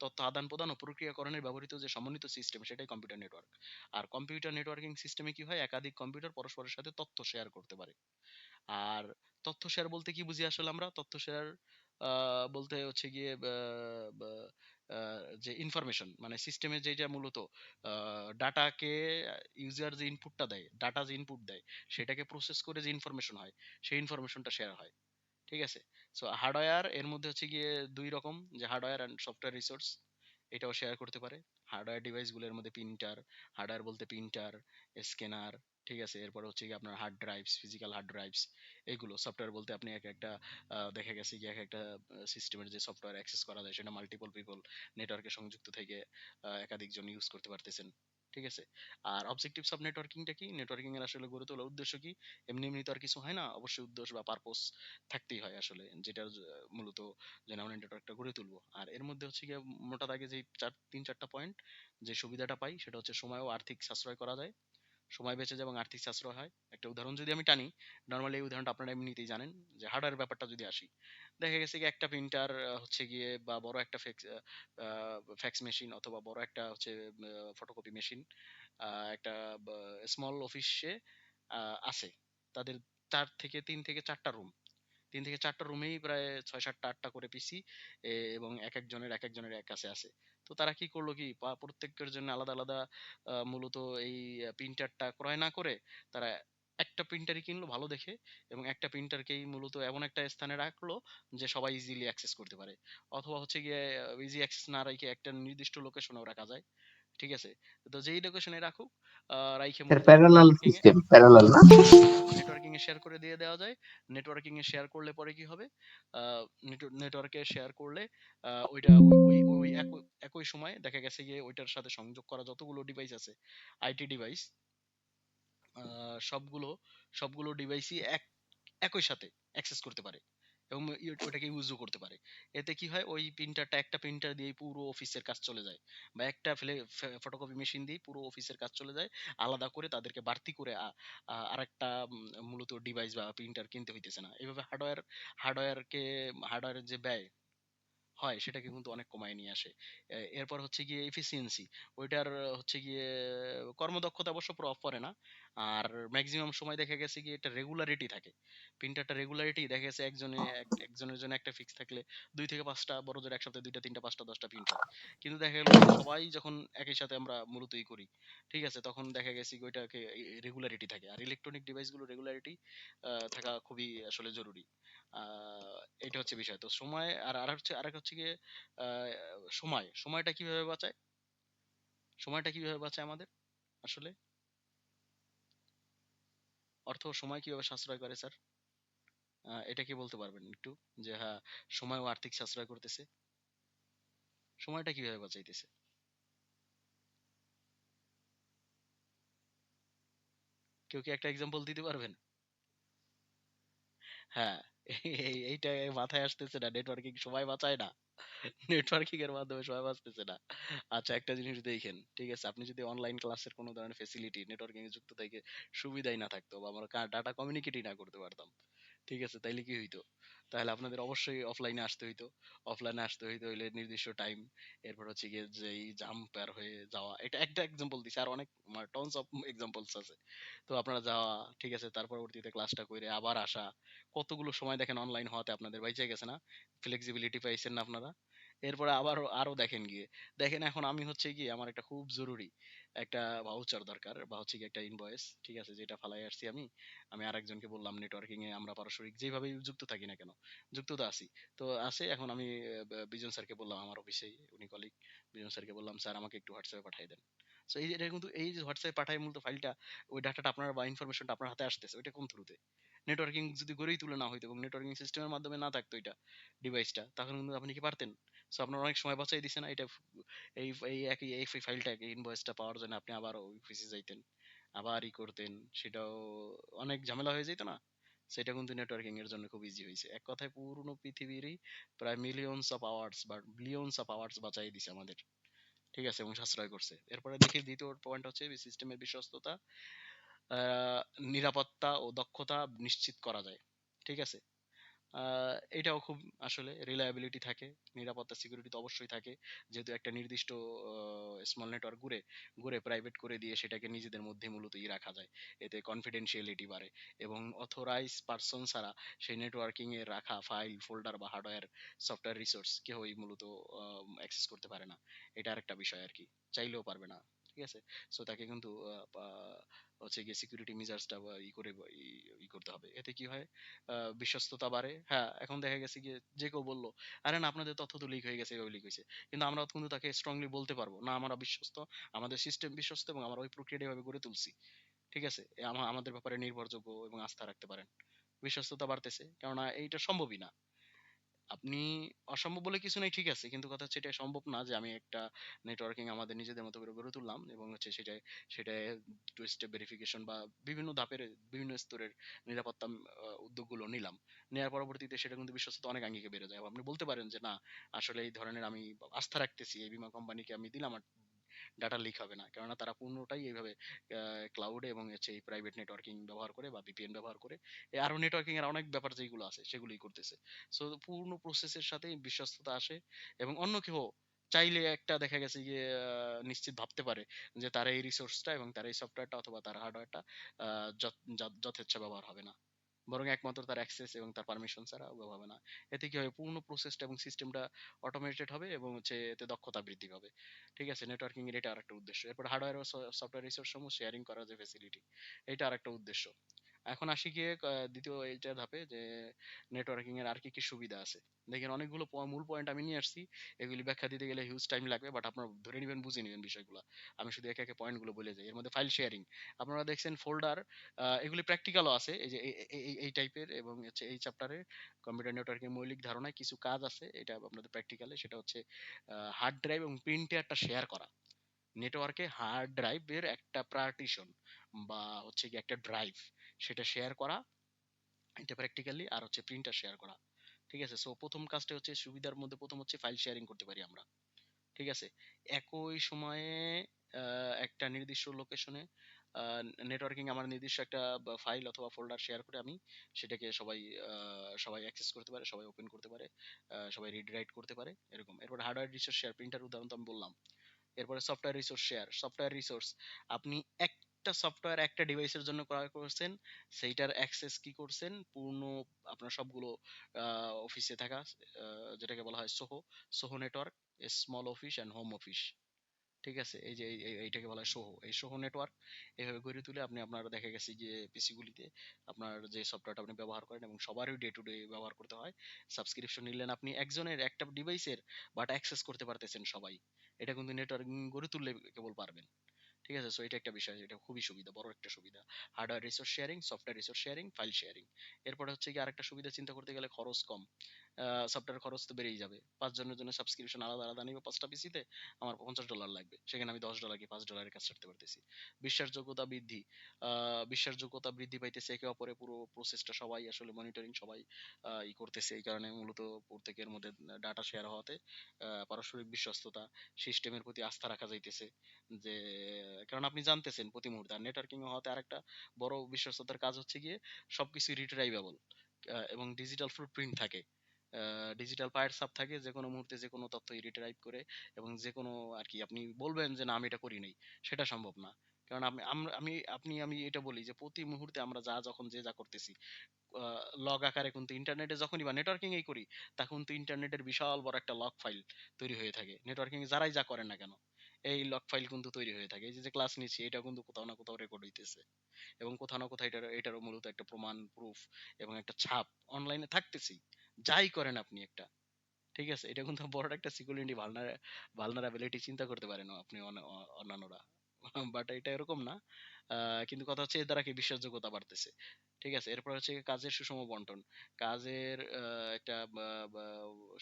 তথ্য আদান প্রদান ও প্রক্রিয়াকরণে ব্যবহৃত যে সমন্বিত সিস্টেম, সেটাই কম্পিউটার নেটওয়ার্ক। আর কম্পিউটার নেটওয়ার্কিং সিস্টেমে কি হয়, একাধিক কম্পিউটার পরস্পরের সাথে তথ্য শেয়ার করতে পারে। আর তথ্য শেয়ার বলতে কি বুঝি আসলে আমরা, তথ্য শেয়ার বলতে হচ্ছে গিয়ে যে ইনফরমেশন, মানে সিস্টেমে যেটা মূলত ডাটাকে, ইউজার যে ইনপুটটা দেয়, ডাটা যে ইনপুট দেয়, সেটাকে প্রসেস করে যে ইনফরমেশন হয়, সেই ইনফরমেশনটা শেয়ার হয়। ঠিক আছে, সো হার্ডওয়্যার এর মধ্যে হচ্ছে গিয়ে দুই রকম, যে হার্ডওয়্যার অ্যান্ড সফটওয়্যার রিসোর্স, এটাও শেয়ার করতে পারে। হার্ডওয়্যার ডিভাইসগুলোর মধ্যে প্রিন্টার, হার্ডওয়্যার বলতে প্রিন্টার, স্ক্যানার, ঠিক আছে, এরপর হচ্ছে কি আপনার hard drives, physical hard drives, এগুলো। সফটওয়্যার বলতে আপনি এক একটা দেখা গেছে কি এক একটা সিস্টেমের যে সফটওয়্যার অ্যাক্সেস করা যায়, সেটা মাল্টিপল পিপল নেটওয়ার্কে সংযুক্ত থেকে একাধিক জন ইউজ করতে পারতেছেন। ঠিক আছে? আর অবজেক্টিভস অফ নেটওয়ার্কিংটা কি? নেটওয়ার্কিং এর আসলে গড়ে তোলার উদ্দেশ্য কি? এমনি এমনি তো আর কিছু হয় না, অবশ্যই উদ্দেশ্য বা পারপোজ থাকতেই হয় আসলে, যেটার মূলত যেন আমরা নেটওয়ার্কটা গড়ে তুলবো। আর এর মধ্যে হচ্ছে গিয়ে মোটা দাগে যে তিন চারটা পয়েন্ট, যে সুবিধাটা পাই সেটা হচ্ছে সময় ও আর্থিক সাশ্রয় করা যায়, সময় বেঁচে যায় এবং আর্থিক সাশ্রয় হয়। একটা উদাহরণ যদি আমি টানি, নর্মালি এই উদাহরণটা আপনারা এমনিতেই জানেন, যে হার্ডওয়্যার ব্যাপারটা যদি আসি, দেখা গেছে কি একটা প্রিন্টার হচ্ছে গিয়ে, বা বড় একটা ফ্যাক্স মেশিন, অথবা বড় একটা হচ্ছে ফটোকপি মেশিন, একটা স্মল অফিসে আছে, তাদের 3 থেকে 4টা রুমেই প্রায় 6 7টা 8টা করে পিসি, এবং এক একজনের এক কাছে আছে। তো তারা কি করলো কি, প্রত্যেকের জন্য আলাদা আলাদা মূলত এই প্রিন্টারটা ক্রয় না করে, তারা একটা প্রিন্টারই কিনলো ভালো দেখে, এবং একটা প্রিন্টারকেই মূলত এমন একটা স্থানে রাখলো যে সবাই ইজিলি অ্যাক্সেস করতে পারে, অথবা হচ্ছে গিয়ে ইজি অ্যাক্সেস না রেখে একটা নির্দিষ্ট লোকেশনেও রাখা যায়। ঠিক আছে? তো যেই লোকেশনে রাখুক, রাইখে মূলত প্যারালাল নেটওয়ার্কিং এ, সিস্টেম, প্যারালাল না? নেটওয়ার্কিং এ শেয়ার করে দিয়ে দেওয়া যায়। নেটওয়ার্কিং এ শেয়ার করলে পরে কি হবে, নেটওয়ার্কে শেয়ার করলে ওইটা ওই একই একই সময় দেখা গেছে গিয়ে ওইটার সাথে সংযোগ করা যতগুলো ডিভাইস আছে, আইটি ডিভাইস, সবগুলো সবগুলো ডিভাইসই একই সাথে অ্যাক্সেস করতে পারে, এবং ওটাকে ইউজও করতে পারে। এতে কি হয়, ওই প্রিন্টারটা, একটা প্রিন্টার দিয়ে পুরো অফিসের কাজ চলে যায়, বা একটা ফটোকপি মেশিন দিয়ে পুরো অফিসের কাজ চলে যায়। আলাদা করে তাদেরকে বাড়তি করে আরেকটা মূলত ডিভাইস বা প্রিন্টার কিনতে হইতেছে না। এইভাবে হার্ডওয়্যারকে হার্ডওয়্যারের যে ব্যয় হয় সেটাকে কিন্তু অনেক কমায় নিয়ে আসে। এরপর হচ্ছে গিয়ে এফিসিয়েন্সি, ওইটার হচ্ছে গিয়ে কর্মদক্ষতা অবশ্য প্রভাব পড়ে না। আর ম্যাক্সিমাম সময় দেখা গেছে কি এটা রেগুলারিটি থাকে, প্রিন্টারটা রেগুলারিটি দেখা গেছে একজনের জন্য একটা ফিক্স থাকলে 2 থেকে 5টা, বড় জোর এক সপ্তাহে 2টা 3টা 5টা 10টা প্রিন্ট হয়। কিন্তু দেখা গেল যে সবাই যখন একই সাথে আমরা মূলত করি, ঠিক আছে, তখন দেখা গেছে কি ওইটাকে রেগুলারিটি থাকে। আর ইলেকট্রনিক ডিভাইসগুলো রেগুলারিটি থাকা খুবই আসলে জরুরি। এটা হচ্ছে বিষয়। তো সময় আর আরেক হচ্ছে গিয়ে আহ, সময়টা কিভাবে বাঁচায়, আমাদের আসলে, অর্থ ও সময় কিভাবে সাশ্রয় করে স্যার? এটা কি বলতে পারবেন একটু, যে হ্যাঁ, সময় ও আর্থিক সাশ্রয় করতেছে, সময়টা কিভাবে বাঁচাইতেছে? কেউ কি একটা এক্সাম্পল দিতে পারবেন? হ্যাঁ, এইটা মাথায় আসতেছে না, নেটওয়ার্কিং সময় বাঁচায় না, নেটওয়ার্কিং এর মাধ্যমে সময় বাঁচতেছে না। আচ্ছা, একটা জিনিস দেখেন, ঠিক আছে, আপনি যদি অনলাইন ক্লাসের কোনো ধরনের ফেসিলিটি নেটওয়ার্কিং এ যুক্ত থেকে সুবিধাই না থাকতো, বা আমরা ডাটা কমিউনিকেটই না করতে পারতাম, ঠিক আছে, তাইলে কি হইতো? তাহলে আপনাদের অবশ্যই অফলাইনে আসতে হইতো। অফলাইনে আসতে হইতো হইলে নির্দিষ্ট টাইম, এরপর হচ্ছে গিয়ে যেই জাম পার হয়ে যাওয়া, এটা একটা এক্সাম্পল দিছি, আর অনেক টনস অফ এক্সাম্পলস আছে। তো আপনারা যাওয়া, ঠিক আছে, তার পরবর্তীতে ক্লাসটা করে আবার আসা, কতগুলো সময় দেখেন অনলাইন হওয়াতে আপনাদের বাইচে গেছে না? ফ্লেক্সিবিলিটি পাইছেন না আপনারা? এরপরে আবার আরো দেখেন গিয়ে, দেখেন এখন আমি হচ্ছে গিয়ে আমার একটা খুব জরুরি একটা ভাউচার দরকার, বা হচ্ছে গিয়ে একটা ইনভয়েস, ঠিক আছে, যেটা ফালাই আসছি আমি। আমি আরেকজনকে বললাম, নেটওয়ার্কিং এ আমরা পারস্পরিক যেভাবে যুক্ত থাকি না কেন, যুক্ত তো আছি, তো আছে। এখন আমি বিজন স্যারকে বললাম, আমার অফিসে উনি কলিগ, বিজন স্যারকে বললাম, স্যার আমাকে একটু হোয়াটসঅ্যাপে পাঠিয়ে দেন। সো এই যে এটা কিন্তু, এই যে হোয়াটসঅ্যাপে পাঠায় মূলত ফাইলটা, ওই ডাটাটা আপনার বা ইনফরমেশনটা আপনার হাতে আসতেছে, ওইটা কোন থ্রুতে? নেটওয়ার্কিং যদি গড়েই তুলে না হইতো এবং নেটওয়ার্কিং সিস্টেমের মাধ্যমে না থাকতো এটা ডিভাইসটা, তখন কিন্তু আপনি কি পারতেন? সো আপনার অনেক সময় বাঁচাই দিছে না এটা। এই এই একই এই ফাইলটাকে, ইনভয়েসটা পাওয়ার জন্য আপনি আবার অফিসে যাইতেন, আবার করতেন, সেটাও অনেক ঝামেলা হয়ে যেত না? সেটা কিন্তু নেটওয়ার্কিং এর জন্য খুব ইজি হয়েছে। এক কথায় পুরনো পৃথিবীরই প্রায় মিলিয়নস অফ আওয়ার্স বা বিলিয়নস অফ আওয়ার্স বাঁচাই দিছে আমাদের, ঠিক আছে, এবং সাশ্রয় করছে। এরপরে দেখি দ্বিতীয় পয়েন্ট হচ্ছে সিস্টেমের বিশ্বস্ততা, আহ, নিরাপত্তা ও দক্ষতা নিশ্চিত করা যায়, ঠিক আছে। এটাও খুব আসলে রিলায়েবিলিটি থাকে, নিরাপত্তা সিকিউরিটি তো অবশ্যই থাকে, যেহেতু একটা নির্দিষ্ট স্মল নেটওয়ার্ক ঘুরে ঘুরে প্রাইভেট করে দিয়ে সেটাকে নিজেদের মধ্যে মূলত রাখা যায়, এতে কনফিডেন্সিয়ালিটি বাড়ে, এবং অথরাইজ পারসন ছাড়া সেই নেটওয়ার্কিং এ রাখা ফাইল, ফোল্ডার বা হার্ডওয়্যার, সফটওয়্যার রিসোর্স কেউই মূলত অ্যাক্সেস করতে পারে না। এটা আরেকটা বিষয় আর কি, চাইলেও পারবে না, ঠিক আছে। সো তাকে কিন্তু হচ্ছে গিয়ে সিকিউরিটি মেজার্সটা করে করতে হবে। এতে কি হয়, বিশ্বস্ততা বাড়ে। হ্যাঁ, এখন দেখা গেছে গিয়ে যে কেউ বললো, আরে না, আপনাদের তথ্য তো লিক হয়ে গেছে, এভাবে লিক হয়েছে, কিন্তু আমরা কিন্তু তাকে স্ট্রংলি বলতে পারবো না, আমরা বিশ্বস্ত, আমাদের সিস্টেম বিশ্বস্ত, এবং আমরা ওই প্রক্রিয়াটা এভাবে গড়ে তুলছি, ঠিক আছে, আমাদের ব্যাপারে নির্ভরযোগ্য এবং আস্থা রাখতে পারেন। বিশ্বস্ততা বাড়তেছে, কেননা এইটা সম্ভবই না। আপনি অসম্ভব বলে কিছু নাই, ঠিক আছে, কিন্তু কথা হচ্ছে এটা সম্ভব না যে আমি একটা নেটওয়ার্কিং আমাদের নিজেদের মতো করে গড়ে তুললাম এবং হচ্ছে সেটায় টু স্টেপ ভেরিফিকেশন বা বিভিন্ন ধাপের বিভিন্ন স্তরের নিরাপত্তা উদ্যোগগুলো নিলাম। নেওয়ার পরবর্তীতে সেটা কিন্তু বিশ্বস্ততা অনেক আঙ্গিকে বেড়ে যায়। আপনি বলতে পারেন যে না, আসলে এই ধরনের আমি আস্থা রাখতেছি এই বীমা কোম্পানিকে, আমি দিলাম ডাটা লিক হবে না, কেননা তারা পূর্ণটাই এইভাবে ক্লাউডে এবং হচ্ছে এই প্রাইভেট নেটওয়ার্কিং ব্যবহার করে বা ভিপিএন ব্যবহার করে আরো নেটওয়ার্কিং এর অনেক ব্যাপার যেগুলো আছে সেগুলোই করতেছে। সো পূর্ণ প্রসেসের সাথে বিশ্বস্ততা আসে এবং অন্য কেউ চাইলে একটা দেখা গেছে গিয়ে নিশ্চিত ভাবতে পারে যে তার এই রিসোর্সটা এবং তার এই সফটওয়্যারটা অথবা তার হার্ডওয়্যারটা যথেচ্ছ ব্যবহার হবে না, বরং একমাত্র তার অ্যাক্সেস এবং তার পারমিশন ছাড়া ওভাবে হবে না। এতে কি হবে, পূর্ণ প্রসেসটা এবং সিস্টেমটা অটোমেটেড হবে এবং হচ্ছে এতে দক্ষতা বৃদ্ধি পাবে। ঠিক আছে, নেটওয়ার্কিং এর এটা আরেকটা উদ্দেশ্য। এরপর হার্ডওয়্যার ও সফটওয়্যার রিসোর্স সমূহ শেয়ারিং করার যে ফ্যাসিলিটি, এটা আরেকটা উদ্দেশ্য। এখন আসি গিয়ে দ্বিতীয় এইটার ধাপে যে নেটওয়ার্কিং এর আর কি কি সুবিধা আছে। দেখেন অনেকগুলো মূল পয়েন্ট আমি নিয়ে আসছি, এগুলি ব্যাখ্যা দিতে গেলে হিউজ টাইম লাগবে, বাট আপনারা ধরে নেবেন, বুঝে নেবেন বিষয়গুলো। আমি শুধু একে একে পয়েন্টগুলো বলে যাই। এর মধ্যে ফাইল শেয়ারিং, আপনারা দেখছেন ফোল্ডার, এগুলি প্র্যাকটিক্যালও আছে, এই যে এই টাইপের, এবং হচ্ছে এই চ্যাপ্টারে কম্পিউটার নেটওয়ার্কের মৌলিক ধারণায় কিছু কাজ আছে, এটা আপনাদের প্র্যাকটিক্যালে, সেটা হচ্ছে হার্ড ড্রাইভ এবং প্রিন্টারটা শেয়ার করা। নেটওয়ার্কে হার্ড ড্রাইভের একটা পার্টিশন বা হচ্ছে কি একটা ড্রাইভ, সেটা শেয়ার করা, এটা প্র্যাকটিক্যালি। আর হচ্ছে প্রিন্টার শেয়ার করা। ঠিক আছে, সো প্রথম কাজটা হচ্ছে সুবিধার মধ্যে প্রথম হচ্ছে ফাইল শেয়ারিং করতে পারি আমরা। ঠিক আছে, একই সময়ে একটা নির্দিষ্ট লোকেশনে নেটওয়ার্কিং আমার নির্দিষ্ট একটা ফাইল অথবা ফোল্ডার শেয়ার করে আমি সেটাকে সবাই অ্যাক্সেস করতে পারে, সবাই ওপেন করতে পারে, সবাই রিড রাইট করতে পারে, এরকম। এরপর হার্ডওয়্যার রিসোর্স শেয়ার, প্রিন্টার উদাহরণ তো আমি বললাম। এরপরে software resource share, software resource, আপনি একটা সফটওয়্যার একটা ডিভাইসের জন্য ক্রয় করছেন, সেইটার অ্যাক্সেস কি করছেন পূর্ণ আপনার সবগুলো অফিসে থাকা, যেটাকে বলা হয় SOHO, SOHO network, small office and home office. ঠিক আছে, এই যে এইটাকে বলা হয় সোহো, এই সোহো নেটওয়ার্ক এইভাবে গড়ে তুলে আপনি আপনার দেখা গেছে যে পিসি গুলিতে আপনার যে সফটওয়্যারটা আপনি ব্যবহার করেন এবং সবারই ডে টু ডে ব্যবহার করতে হয়, সাবস্ক্রিপশন নিলেন আপনি একজনের একটা ডিভাইসের, বাট অ্যাক্সেস করতে পারতেছেন সবাই। এটা কিন্তু নেটওয়ার্কিং গড়ে তুললে কেবল পারবেন। ঠিক আছে, সো এটা একটা বিষয়, এটা খুবই সুবিধা, বড় একটা সুবিধা। Hardware resource sharing, software resource sharing, file sharing. এরপরে হচ্ছে কি আরেকটা সুবিধা চিন্তা করতে গেলে খরচ কম। সফটওয়্যার খরচ তো বেড়েই যাবে, 5 জনের জন্য সাবস্ক্রিপশন আলাদা আলাদা নিব 5টা পিসিতে, আমার $50 লাগবে, সেখানে আমি $10 কি $5 কাজ করতে পারতেছি। বিশ্বাসযোগ্যতা বৃদ্ধি, বিশ্বাসযোগ্যতা বৃদ্ধি পাইতেছে, একে অপরে পুরো প্রসেসটা সবাই আসলে মনিটরিং, সবাই করতেছে, এই কারণে মূলত প্রত্যেকের মধ্যে ডাটা শেয়ার হওয়াতে পারস্পরিক বিশ্বস্ততা, সিস্টেমের প্রতি আস্থা রাখা যাইতেছে। যে কারণ আপনি জানতেছেন প্রতি মুহূর্তে, আর নেটওয়ার্কিং হওয়াতে আরেকটা বড় বিশ্বস্ততার কাজ হচ্ছে গিয়ে সবকিছু রিট্রাইভেবল এবং ডিজিটাল ফুটপ্রিন্ট থাকে, ডিজিটাল পায়ের ছাপ থাকে, যে কোনো মুহূর্তে যে কোনো তথ্য রিট্রাইভ করে এবং যে কোনো আর কি আপনি বলবেন যে না আমি এটা করি নাই, সেটা সম্ভব না। কারণ আমি এটা বলি যে প্রতি মুহূর্তে আমরা যখন যা করতেছি লগ আকারে কিন্তু ইন্টারনেটে যখনই বা নেটওয়ার্কিং এই করি, তখন তো ইন্টারনেটের বিশাল বড় একটা লগ ফাইল তৈরি হয়ে থাকে, নেটওয়ার্কিং যারাই যা করেন না কেন এই লগ ফাইল কিন্তু তৈরি হয়ে থাকে। এই যে ক্লাস নিচ্ছি এটা কিন্তু কোথাও না কোথাও রেকর্ড হইতেছে এবং কোথাও না কোথাও এটারও মূলত একটা প্রমাণ, প্রুফ এবং একটা ছাপ অনলাইনে থাকতেছেই, যাই করেন আপনি একটা। ঠিক আছে, এটা কিন্তু বড় একটা সিকিউরিটি ভালনারাবিলিটি, চিন্তা করতে পারেন আপনি অন্যান্যরা, বাট এটা এরকম না। কিন্তু কথা হচ্ছে এর দ্বারা কি বিশ্বাসযোগ্যতা বাড়তেছে। ঠিক আছে, এরপর হচ্ছে কাজের সুষম বন্টন, কাজের একটা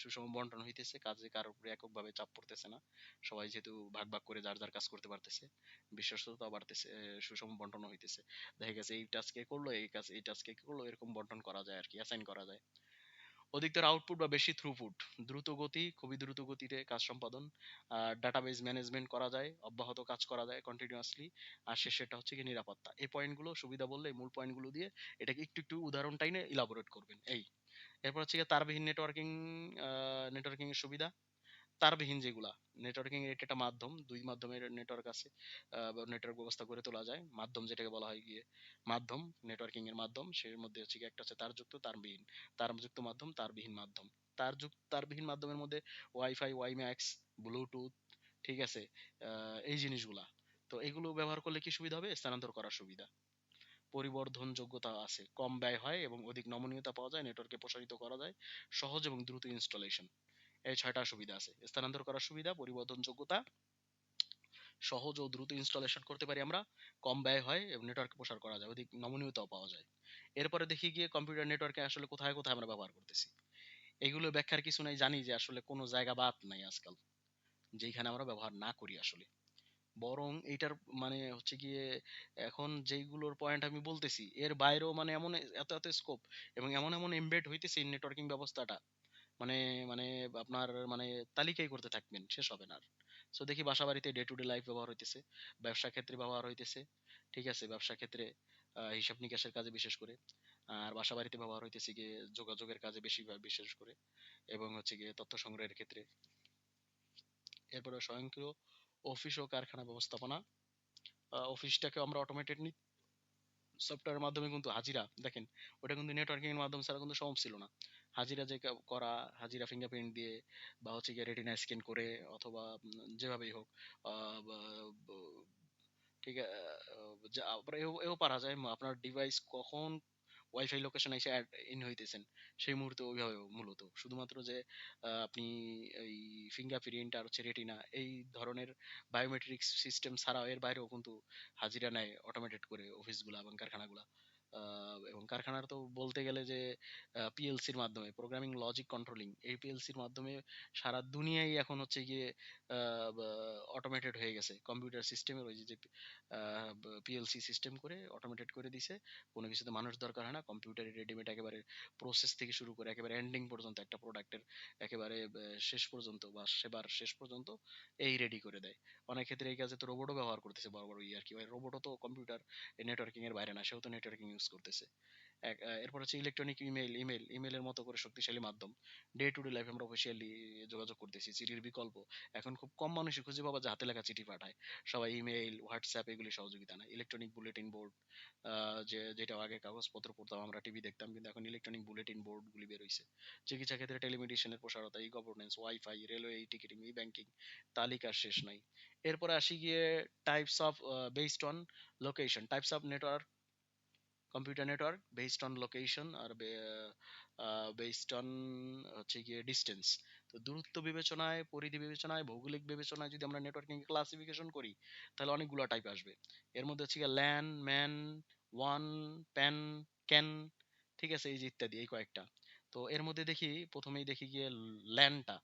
সুষম বন্টন হইতেছে, কাজে কারোর উপরে এককভাবে চাপ পড়তেছে না, সবাই যেহেতু ভাগ ভাগ করে যার যার কাজ করতে পারতেছে, বিশ্বস্ততা বাড়তেছে, সুষম বন্টন হইতেছে। দেখা গেছে এই টাস্কে করলো, এই টাস্কে করলো, এরকম বন্টন করা যায় আর কি, অ্যাসাইন করা যায়। অধিকতর আউটপুট বা বেশি থ্রুপুট, দ্রুত গতি, খুবই দ্রুত গতিতে কাজ সম্পাদন, ডাটাবেজ ম্যানেজমেন্ট করা যায়, অব্যাহত কাজ করা যায় কন্টিনিউয়াসলি। আর শেষেরটা হচ্ছে কি নিরাপত্তা। এই পয়েন্টগুলো সুবিধা বললে, এই মূল পয়েন্টগুলো দিয়ে এটাকে একটু একটু উদাহরণ টাইনে ইলাবোরেট করবেন এই। এরপর হচ্ছে গিয়ে তারবিহীন নেটওয়ার্কিং, নেটওয়ার্কিং এর সুবিধা। তারবিহীন যেগুলা নেটওয়ার্কিং এর একটা মাধ্যম, দুই মাধ্যমের নেটওয়ার্ক আছে, নেটওয়ার্ক ব্যবস্থা করে তোলা যায়, মাধ্যম যেটাকে বলা হয় গিয়ে মাধ্যম, নেটওয়ার্কিং এর মাধ্যম, সের মধ্যে হচ্ছে কি একটা হচ্ছে তারযুক্ত, তারবিহীন, তারযুক্ত মাধ্যম, তারবিহীন মাধ্যম। তারবিহীন মাধ্যমের মধ্যে ওয়াইফাই, ওয়াইম্যাক্স, ব্লুটুথ, ঠিক আছে, এই জিনিসগুলা। তো এগুলো ব্যবহার করলে কি সুবিধা হবে, স্থানান্তর করার সুবিধা, পরিবর্ধন যোগ্যতা আছে, কম ব্যয় হয় এবং অধিক নমনীয়তা পাওয়া যায়, নেটওয়ার্কে প্রসারিত করা যায়, সহজ এবং দ্রুত ইনস্টলেশন। এই 6টা সুবিধা আছে, স্থানান্তর করার সুবিধা, পরিবর্তন যোগ্যতা, সহজ ও দ্রুত ইনস্টলেশন করতে পারি আমরা, কম ব্যয় হয় এবং নেটওয়ার্ক প্রসার করা যায়, অধিক নমনীয়তাও পাওয়া যায়। এরপরে দেখি গিয়ে কম্পিউটার নেটওয়ার্কে আসলে কোথায় কোথায় আমরা ব্যবহার করতেছি। এগুলো ব্যাখ্যার কিছু নাই, জানি যে আসলে কোনো জায়গা বাদ নাই আজকাল যেখানে আমরা ব্যবহার না করি আসলে। বরং এইটার মানে হচ্ছে গিয়ে এখন যেইগুলোর পয়েন্ট আমি বলতেছি এর বাইরেও মানে এমন এত এত স্কোপ এবং এমন এমন এমবেড হইতেছে নেটওয়ার্কিং ব্যবস্থাটা, মানে মানে আপনার মানে তালিকাই করতে থাকবেন, শেষ হবে না আর। সো দেখি বাসা বাড়িতে ডে টু ডে লাইফ ব্যবহার হইতেছে, ব্যবসা ক্ষেত্রে ব্যবহার হইতেছে, ঠিক আছে, ব্যবসা ক্ষেত্রে হিসাব নিকাশের কাজে বিশেষ করে, আর বাসা বাড়িতে ব্যবহার হইতেছে গিয়ে যোগাযোগের কাজে বেশি বিশেষ করে, এবং হচ্ছে গিয়ে তথ্য সংগ্রহের ক্ষেত্রে। এরপরে স্বয়ংক্রিয় অফিস ও কারখানা ব্যবস্থাপনা, অফিসটাকে আমরা অটোমেটেড সফটওয়্যারের মাধ্যমে কিন্তু হাজিরা দেখেন, ওটা কিন্তু নেটওয়ার্কিং এর মাধ্যমে ছাড়া কিন্তু সম্ভব ছিল না। হাজিরা যে করা, হাজিরা ফিঙ্গারপ্রিন্ট দিয়ে বা হচ্ছে গিয়ে রেটিনা স্ক্যান করে অথবা যেভাবেই হোক, ঠিক আছে, আবার এও এও পারা যায় আপনার ডিভাইস কখন ওয়াইফাই লোকেশন এসে অ্যাড ইন হইতেছেন সেই মুহূর্তে ওইভাবে মূলত শুধুমাত্র যে আপনি এই ফিঙ্গারপ্রিন্ট আর হচ্ছে রেটিনা এই ধরনের বায়োমেট্রিক সিস্টেম ছাড়াও এর বাইরেও কিন্তু হাজিরা নেয় অটোমেটেড করে অফিসগুলা এবং কারখানাগুলা। এবং কারখানার তো বলতে গেলে যে পিএলসির মাধ্যমে প্রোগ্রামিং লজিক কন্ট্রোলিং, এই পিএলসির মাধ্যমে সারা দুনিয়ায় এখন হচ্ছে গিয়ে অটোমেটেড হয়ে গেছে কম্পিউটার সিস্টেমের ওই যে পিএলসি সিস্টেম করে অটোমেটেড করে দিছে। কোনো কিছুতে মানুষ দরকার হয় না, কম্পিউটারে রেডিমেড একেবারে প্রসেস থেকে শুরু করে একেবারে এন্ডিং পর্যন্ত একটা প্রোডাক্টের একেবারে শেষ পর্যন্ত বা সেবার শেষ পর্যন্ত এই রেডি করে দেয়। অনেক ক্ষেত্রে এই কাজে তো রোবটও ব্যবহার করতেছে, বড় বড় আর কি ভাই, রোবটও তো কম্পিউটার নেটওয়ার্কিং এর বাইরে না, সেও তো নেটওয়ার্কিং ইউজ করতেছে। এরপর হচ্ছে ইলেকট্রনিক ইমেলের মতো করে শক্তিশালী মাধ্যম। ডে টু ডে লাইফে আমরা অফিসিয়ালি যোগাযোগ করতেছি, চিঠির বিকল্প এখন খুব কম মানুষই খুঁজে পাবা যে হাতে লেখা চিঠি পাঠায়। সবাই ইমেইল, হোয়াটসঅ্যাপ এগুলি সহযোগিতা না, ইলেকট্রনিক বুলেটিন বোর্ড, যেটা আগে কাগজপত্র পড়তাম আমরা, টিভি দেখতাম, কিন্তু এখন ইলেকট্রনিক বুলেটিন বোর্ড গুলি বের হইছে। চিকিৎসা ক্ষেত্রে টেলিমেডিসিনের প্রসারতা, e governance, WiFi, railway ticketing, e banking, তালিকার শেষ নাই। এরপরে আসি গিয়ে types of based on location, types of network, computer network based on location আর বেসড অন হচ্ছে গিয়ে ডিস্টেন্স। তো দূরত্ব বিবেচনায়, পরিধি বিবেচনায়, ভৌগোলিক বিবেচনায় যদি আমরা নেটওয়ার্কিং ক্লাসিফিকেশন করি তাহলে অনেকগুলো টাইপ আসবে। এর মধ্যে হচ্ছে গিয়ে LAN, man, one, pan, can, ঠিক আছে, এই যে ইত্যাদি এই কয়েকটা। তো এর মধ্যে দেখি প্রথমেই দেখি গিয়ে ল্যানটা,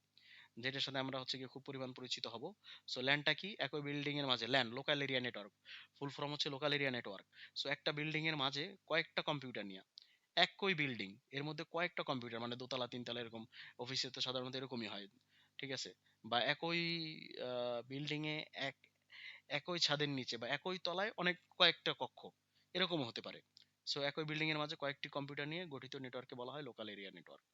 যেটার সাথে আমরা হচ্ছে গিয়ে খুব পরিমাণ পরিচিত হব। সো ল্যানটা কি, একই বিল্ডিং এর মাঝে, LAN local area network, full form হচ্ছে লোকাল এরিয়া নেটওয়ার্ক। সো একটা বিল্ডিং এর মাঝে কয়েকটা কম্পিউটার নিয়ে, একই বিল্ডিং এর মধ্যে কয়েকটা কম্পিউটার, মানে দোতলা তিনতলা এরকম, অফিসে তো সাধারণত এরকমই হয়, ঠিক আছে, বা একই বিল্ডিং এ একই ছাদের নিচে বা একই তলায় অনেক কয়েকটা কক্ষ এরকমও হতে পারে। সো একই বিল্ডিং এর মাঝে কয়েকটি কম্পিউটার নিয়ে গঠিত নেটওয়ার্ককে বলা হয় লোকাল এরিয়া নেটওয়ার্ক,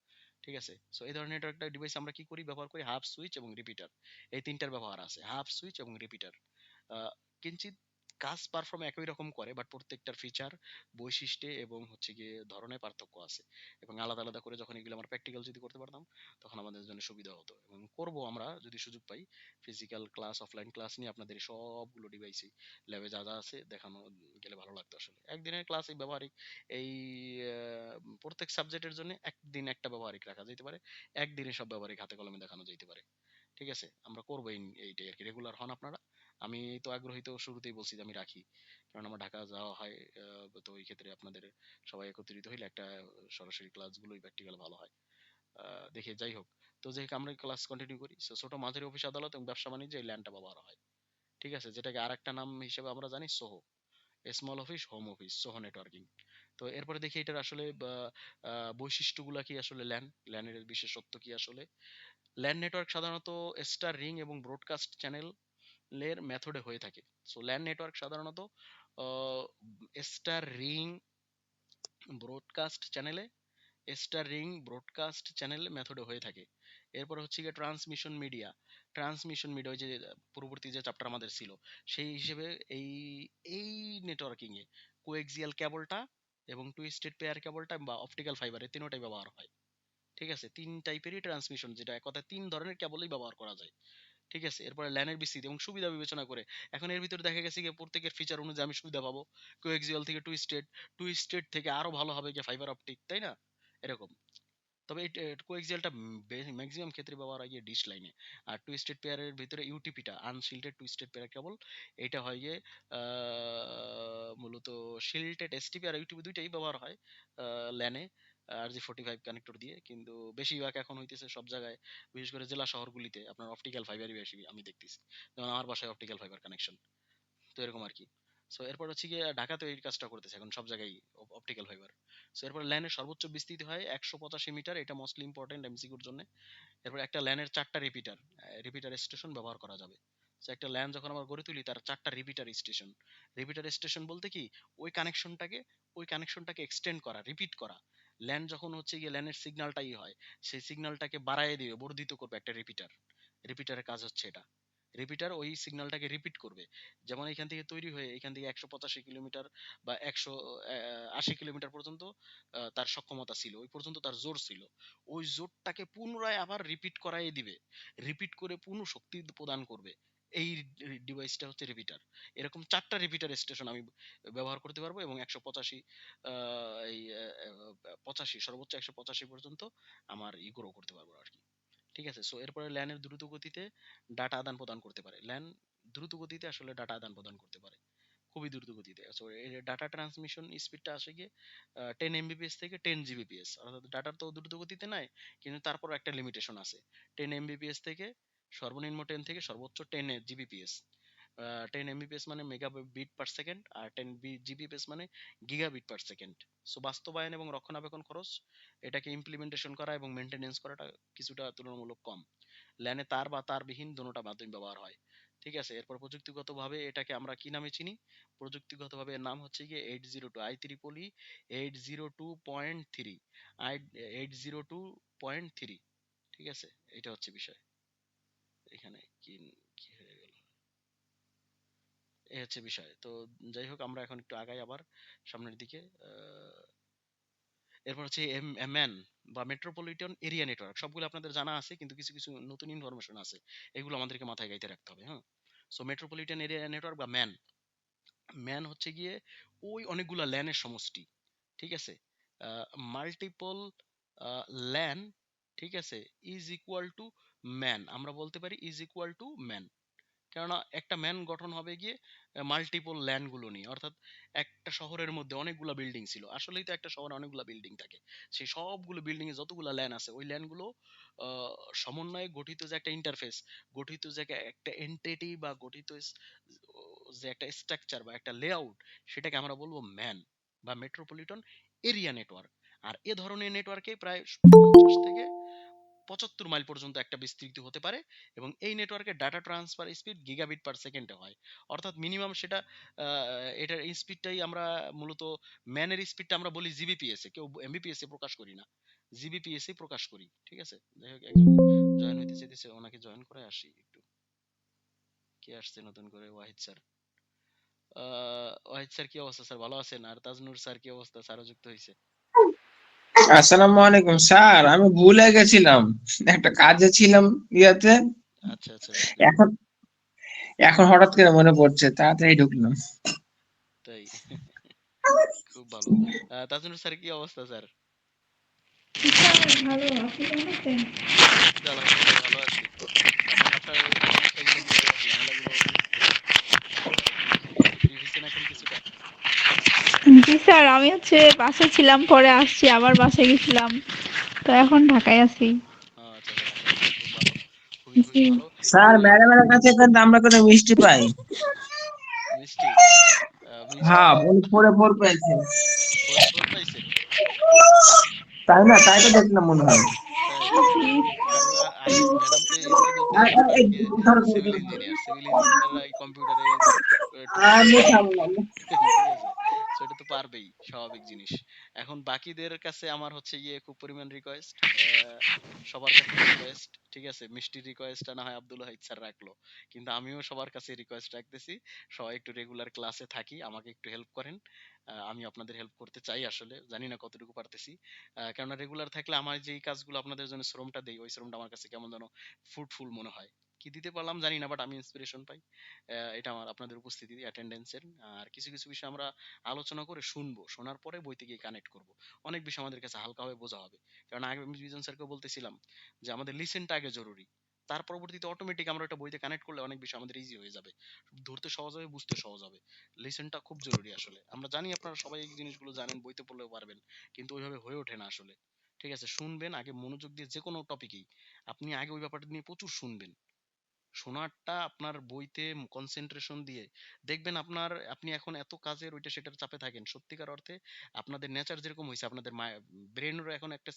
ঠিক আছে। সো এই ধরনের নেটওয়ার্কটা ডিভাইস আমরা কি করি, ব্যবহার করি হাব, সুইচ এবং রিপিটার, এই তিনটার ব্যবহার আছে, হাব, সুইচ এবং রিপিটার। কিঞ্চিত কাজ পারফর্ম একই রকম করে, বাট প্রত্যেকটার ফিচার, বৈশিষ্ট্যে এবং হচ্ছে গিয়ে ধরনের পার্থক্য আছে, এবং আলাদা আলাদা করে যখন এগুলো আমরা প্র্যাকটিক্যাল যদি করতে পারতাম তখন আমাদের জন্য সুবিধা হতো, এবং করব আমরা যদি সুযোগ পাই। ফিজিক্যাল ক্লাস, অফলাইন ক্লাস নিয়ে আপনাদের এই সবগুলো ডিভাইসই ল্যাবে যা যা আছে দেখানো গেলে ভালো লাগতো আসলে। একদিনের ক্লাস এই ব্যবহারিক এই প্রত্যেক সাবজেক্টের জন্য একদিন একটা ব্যবহারিক রাখা যেতে পারে, একদিনে সব ব্যবহারিক হাতে কলমে দেখানো যেতে পারে, ঠিক আছে। আমরা করবো এইটাই আর কি, রেগুলার হন আপনারা। আমি তো আগ্রহী, তো শুরুতেই বলছি যে আমি রাখি, কারণ আমার ঢাকা যাওয়া হয়, তো ওই ক্ষেত্রে আপনাদের সবাই একত্রিত হইলে একটা সরাসরি ক্লাসগুলোই প্র্যাকটিক্যাল ভালো হয়। দেখে যাই হোক, তো যে আমরা ক্লাস কন্টিনিউ করি। So, ছোট মাঝারি অফিস আদালত এবং ব্যবসা বাণিজ্য এই ল্যানটা ব্যবহার হয়, ঠিক আছে, যেটাকে আরেকটা নাম হিসেবে আমরা জানি সোহো, স্মল অফিস, হোম অফিস, সোহো নেটওয়ার্কিং। তো এরপরে দেখি এটার আসলে বৈশিষ্ট্যগুলা কি আসলে, ল্যানের বিশেষত্ব কি আসলে। ল্যান নেটওয়ার্ক সাধারণত স্টার রিং এবং ব্রডকাস্ট চ্যানেলের মেথডে হয়ে থাকে। সো ল্যান নেটওয়ার্ক সাধারণত স্টার রিং ব্রডকাস্ট চ্যানেলে, স্টার রিং ব্রডকাস্ট চ্যানেল মেথডে হয়ে থাকে। এরপর হচ্ছে গিয়ে ট্রান্সমিশন মিডিয়া, ওই যে পূর্ববর্তী যে চ্যাপ্টার আমাদের ছিল সেই হিসেবে এই এই নেটওয়ার্কিং এ কোএক্সিয়াল কেবলটা এবং টুইস্টেড পেয়ার কেবলটা বা অপটিক্যাল ফাইবার এই তিনটাই ব্যবহার হয়, ঠিক আছে। তিন টাইপেরই ট্রান্সমিশন, যেটা এক কথায় তিন ধরনের কেবলই ব্যবহার করা যায়, ঠিক আছে। এরপরে ল্যানের বিস্তৃতি এবং সুবিধা বিবেচনা করে, এখন এর ভিতরে দেখা গেছে যে প্রত্যেকের ফিচার অনুযায়ী আমি সুবিধা পাবো, কোএক্সিয়াল থেকে টুইস্টেড, টুইস্টেড থেকে আরো ভালো হবে যে ফাইবার অপটিক, তাই না, এরকম। তবে এই কোএক্সিয়ালটা ম্যাক্সিমাম ক্ষেত্রে ব্যবহার হয় গিয়ে ডিশ লাইনে, আর টুইস্টেড পেয়ারের ভিতরে ইউটিপিটা, আনশিল্টেড টুইস্টেড পেয়ার কেবল, এইটা হয় গিয়ে মূলত শিল্টেড এসটিপি আর ইউটিপি দুইটাই ব্যবহার হয় ল্যানে। RJ45 কানেক্টর দিয়ে, কিন্তু বেশিরভাগ এখন হইতেছে সব জায়গায়, বিশেষ করে জেলা শহরগুলিতে আপনার অপটিক্যাল ফাইবারই বেশি আমি দেখতেছি। যেমন আমার বাসায় অপটিক্যাল ফাইবার কানেকশন, তো এরকম আর কি। সো এরপর হচ্ছে গিয়ে ঢাকাতে এই কাজটা করতেছে এখন সব জায়গায় অপটিক্যাল ফাইবার। সো এরপর ল্যানের সর্বোচ্চ বিস্তৃতি হয় 185 মিটার, এটা মোস্টলি ইম্পর্টেন্ট এমসিকিউর জন্য। এরপর একটা ল্যানের 4টা রিপিটার স্টেশন ব্যবহার করা যাবে। তো একটা ল্যান যখন আমরা গড়ে তুলি তার 4টা রিপিটার স্টেশন বলতে কি, ওই কানেকশনটাকে এক্সটেন্ড করা, রিপিট করা। ল্যান যখন হচ্ছে গিয়ে ল্যানের সিগন্যালটাই হয়, সেই সিগন্যালটাকে বাড়ায় দিবে, বর্ধিত করবে একটা রিপিটারের কাজ হচ্ছে এটা। রিপিটার ওই সিগন্যালটাকে রিপিট করবে। যেমন এখান থেকে তৈরি হয়ে এখান থেকে 185 কিলোমিটার বা 180 কিলোমিটার পর্যন্ত তার সক্ষমতা ছিল, ওই পর্যন্ত তার জোর ছিল। ওই জোরটাকে পুনরায় আবার রিপিট করাই দিবে, রিপিট করে পুনঃ শক্তি প্রদান করবে। এই ডিভাইসটা হচ্ছে রিপিটার। এরকম 4টা রিপিটার স্টেশন আমি ব্যবহার করতে পারবো, এবং 185 এই 85 সর্বোচ্চ 185 পর্যন্ত আমার গ্রো করতে পারবো আর কি। ঠিক আছে। সো এরপরে ল্যানের দ্রুত গতিতে ডাটা আদান প্রদান করতে পারে। ল্যান দ্রুত গতিতে আসলে ডাটা আদান প্রদান করতে পারে, খুবই দ্রুত গতিতে। সো এই ডাটা ট্রান্সমিশন স্পিডটা আসে গিয়ে 10 এমবিপিএস থেকে 10 জিবিপিএস, অর্থাৎ ডাটার তো দ্রুত গতিতে নাই, কিন্তু তারপর একটা লিমিটেশন আছে। 10 এমবিপিএস থেকে সর্বনিম্ন 10 থেকে সর্বোচ্চ 10 জিবিপিএস। 10 এমবিপিএস মানে মেগাবিট পার সেকেন্ড, আর 10 জিবিপিএস মানে গিগাবিট পার সেকেন্ড। সো বাস্তবায়ন এবং রক্ষণাবেক্ষণ খরচ, এটাকে ইমপ্লিমেন্টেশন করা এবং মেনটেনেন্স করাটা কিছুটা তুলনামূলক কম। ল্যানে তার বা তারবিহীন দোনোটা মাধ্যম ব্যবহার হয়। ঠিক আছে। এরপর প্রযুক্তিগতভাবে এটাকে আমরা কি নামে চিনি? প্রযুক্তিগতভাবে এর নাম হচ্ছে গিয়ে 802 IEEE 802.3 আই 802.3। ঠিক আছে, এটা হচ্ছে বিষয়। এখানে কি কি হয়ে গেল, এই হচ্ছে বিষয়। তো যাই হোক, আমরা এখন একটু আগাই আবার সামনের দিকে। এরপর হচ্ছে ম্যান বা মেট্রোপলিটন এরিয়া নেটওয়ার্ক, সবগুলো আপনাদের জানা আছে, কিন্তু কিছু কিছু নতুন ইনফরমেশন আছে, এগুলো আমাদেরকে মাথায় গাইতে রাখতে হবে। হ্যাঁ। সো মেট্রোপলিটন এরিয়া নেটওয়ার্ক বা ম্যান, হচ্ছে গিয়ে ওই অনেকগুলা ল্যানের সমষ্টি। ঠিক আছে। মাল্টিপল ল্যান, ঠিক আছে, ইজ ইকুয়াল টু ম্যান, আমরা বলতে পারি ইজ ইকুয়াল টু ম্যান। কেননা একটা ম্যান গঠন হবে গিয়ে মাল্টিপল ল্যান্ড গুলো নিয়ে, অর্থাৎ একটা শহরের মধ্যে অনেকগুলা বিল্ডিং ছিল, আসলেই তো একটা শহরে অনেকগুলা বিল্ডিং থাকে, সেই সবগুলো বিল্ডিং এ যতগুলা ল্যান্ড আছে, ওই ল্যান্ড গুলো সমন্বয়ে গঠিত যে একটা ইন্টারফেস, গঠিত যে একটা এন্টিটি, বা গঠিত যে একটা স্ট্রাকচার বা একটা লেআউট, সেটাকে আমরা বলবো ম্যান বা মেট্রোপলিটন এরিয়া নেটওয়ার্ক। আর এ ধরনের নেটওয়ার্কে প্রায় 50 থেকে 75 মাইল পর্যন্ত একটা বিস্তৃতি হতে পারে, এবং এই নেটওয়ার্কের ডাটা ট্রান্সফার স্পিড গিগাবিট পার সেকেন্ডে হয়। অর্থাৎ মিনিমাম সেটা এটার স্পিডটাই আমরা মূলত, ম্যানের স্পিডটা আমরা বলি জিবিপিএস এ, কেউ এমবিপিএস এ প্রকাশ করি না, জিবিপিএস এ প্রকাশ করি। ঠিক আছে। যাই হোক, একজন জয়েন হইতে চাইতেছে, ওনাকে জয়েন করে আসি একটু। কে আসছে নতুন করে? ওয়াহিদ স্যার। ওয়াহিদ স্যার কি অবস্থা স্যার, ভালো আছেন? আর তাজনুর স্যার কি অবস্থা, স্যারও যুক্ত হয়েছে। আসসালামু আলাইকুম স্যার, আমি ভুলে গেছিলাম, একটা কাজে ছিলাম ইয়াতে। আচ্ছা আচ্ছা আচ্ছা, যাক, এখন এখন হঠাৎ করে মনে পড়ছে, তাড়াতাড়ি ঢুকলাম। তাই। খুব ভালো। তাজনুর স্যার কি অবস্থা স্যার? স্যার ভালো, আপনি কেমন আছেন? এই তো আলহামদুলিল্লাহ ভালো আছি। আপনার সমস্যাগুলো কি, ঝামেলাগুলো কি ফ্রি হয়েছেন এখন কিছুটা? জি স্যার, আমি বাসায় ছিলাম, পরে আসছি, আবার বাসায় গেছিলাম, তো এখন ঢাকায় আছি। আচ্ছা আচ্ছা, ঢাকায় আছেন, খুব ভালো, খুবই খুবই জি ভালো। স্যার, ওই ম্যাডামের কাছে কিন্তু আমরা কোনো মিষ্টি পাই। মিষ্টি, মিষ্টি হ্যাঁ, উনি 4 পেয়েছে। ফোর ফোর পাইছে? তাই না? তাই তো দেখলাম মনে হয়। তাই? আমি আগে ম্যাডাম তো ইসি করতে আর গেছিল আর এই কি, ধরো, ধরো, সিভিল ধরো, ধরো। ইঞ্জিনিয়ার, এই কম্পিউটারে টুকটাক আমি কাজ করে। খাবো না। ঠিক আছে। সো এটা তো পারবেই, স্বাভাবিক জিনিস। এখন বাকিদের কাছে আমার হচ্ছে গিয়ে খুব পরিমাণ রিকোয়েস্ট, সবার কাছে রিকোয়েস্ট। ঠিক আছে, মিষ্টির রিকোয়েস্টটা না হয় আব্দুল হাইদ স্যার রাখলো, কিন্তু আমিও সবার কাছে রিকোয়েস্ট রাখতেছি, সবাই একটু রেগুলার ক্লাসে থাকি, আমাকে একটু হেল্প করেন। আমি আপনাদের হেল্প করতে চাই, আসলে জানি না কতটুকু পারতেছি। কেননা রেগুলার থাকলে আমার যেই কাজগুলো আপনাদের জন্য শ্রমটা দেই, ওই শ্রমটা আমার কাছে কেমন যেন ফ্রুটফুল মনে হয়। কি দিতে পারলাম জানি না, বাট আমি ইন্সপিরেশন পাই। এটা আমার আপনাদের উপস্থিতি অ্যাটেন্ডেন্সের। আর কিছু কিছু বিষয় আমরা আলোচনা করে শুনবো, শোনার পরে বইতে গিয়ে কানেক্ট করব। অনেক বিষয় আমাদের কাছে হালকা হবে, বোঝা হবে। কারণ আগে আমি বিজন স্যারকে বলতেছিলাম যে আমাদের লিসেনটা আগে জরুরি, তার পরবর্তীতে অটোমেটিক আমরা ওটা বইতে কানেক্ট করলে অনেক বেশি আমাদের ইজি হয়ে যাবে, ধরতে সহজ হবে, বুঝতে সহজ হবে। লিসেনটা খুব জরুরি আসলে। আমরা জানি আপনারা সবাই এই জিনিসগুলো জানেন, বইতে পড়লেও পারবেন, কিন্তু ওইভাবে হয়ে ওঠে না আসলে। ঠিক আছে, শুনবেন আগে মনোযোগ দিয়ে, যে কোনো টপিকেই আপনি আগে ওই ব্যাপারটা নিয়ে প্রচুর শুনবেন। শোনাটা আপনার বইতে কনসেন্ট্রেশন দিয়ে দেখবেন আপনার, আপনি এখন এত কাজের ওইটা সেটার চাপে থাকেন, সত্যিকার অর্থে আপনাদের নেচার যেরকম হয়েছে, আপনাদের ব্রেনেরও এখন একটা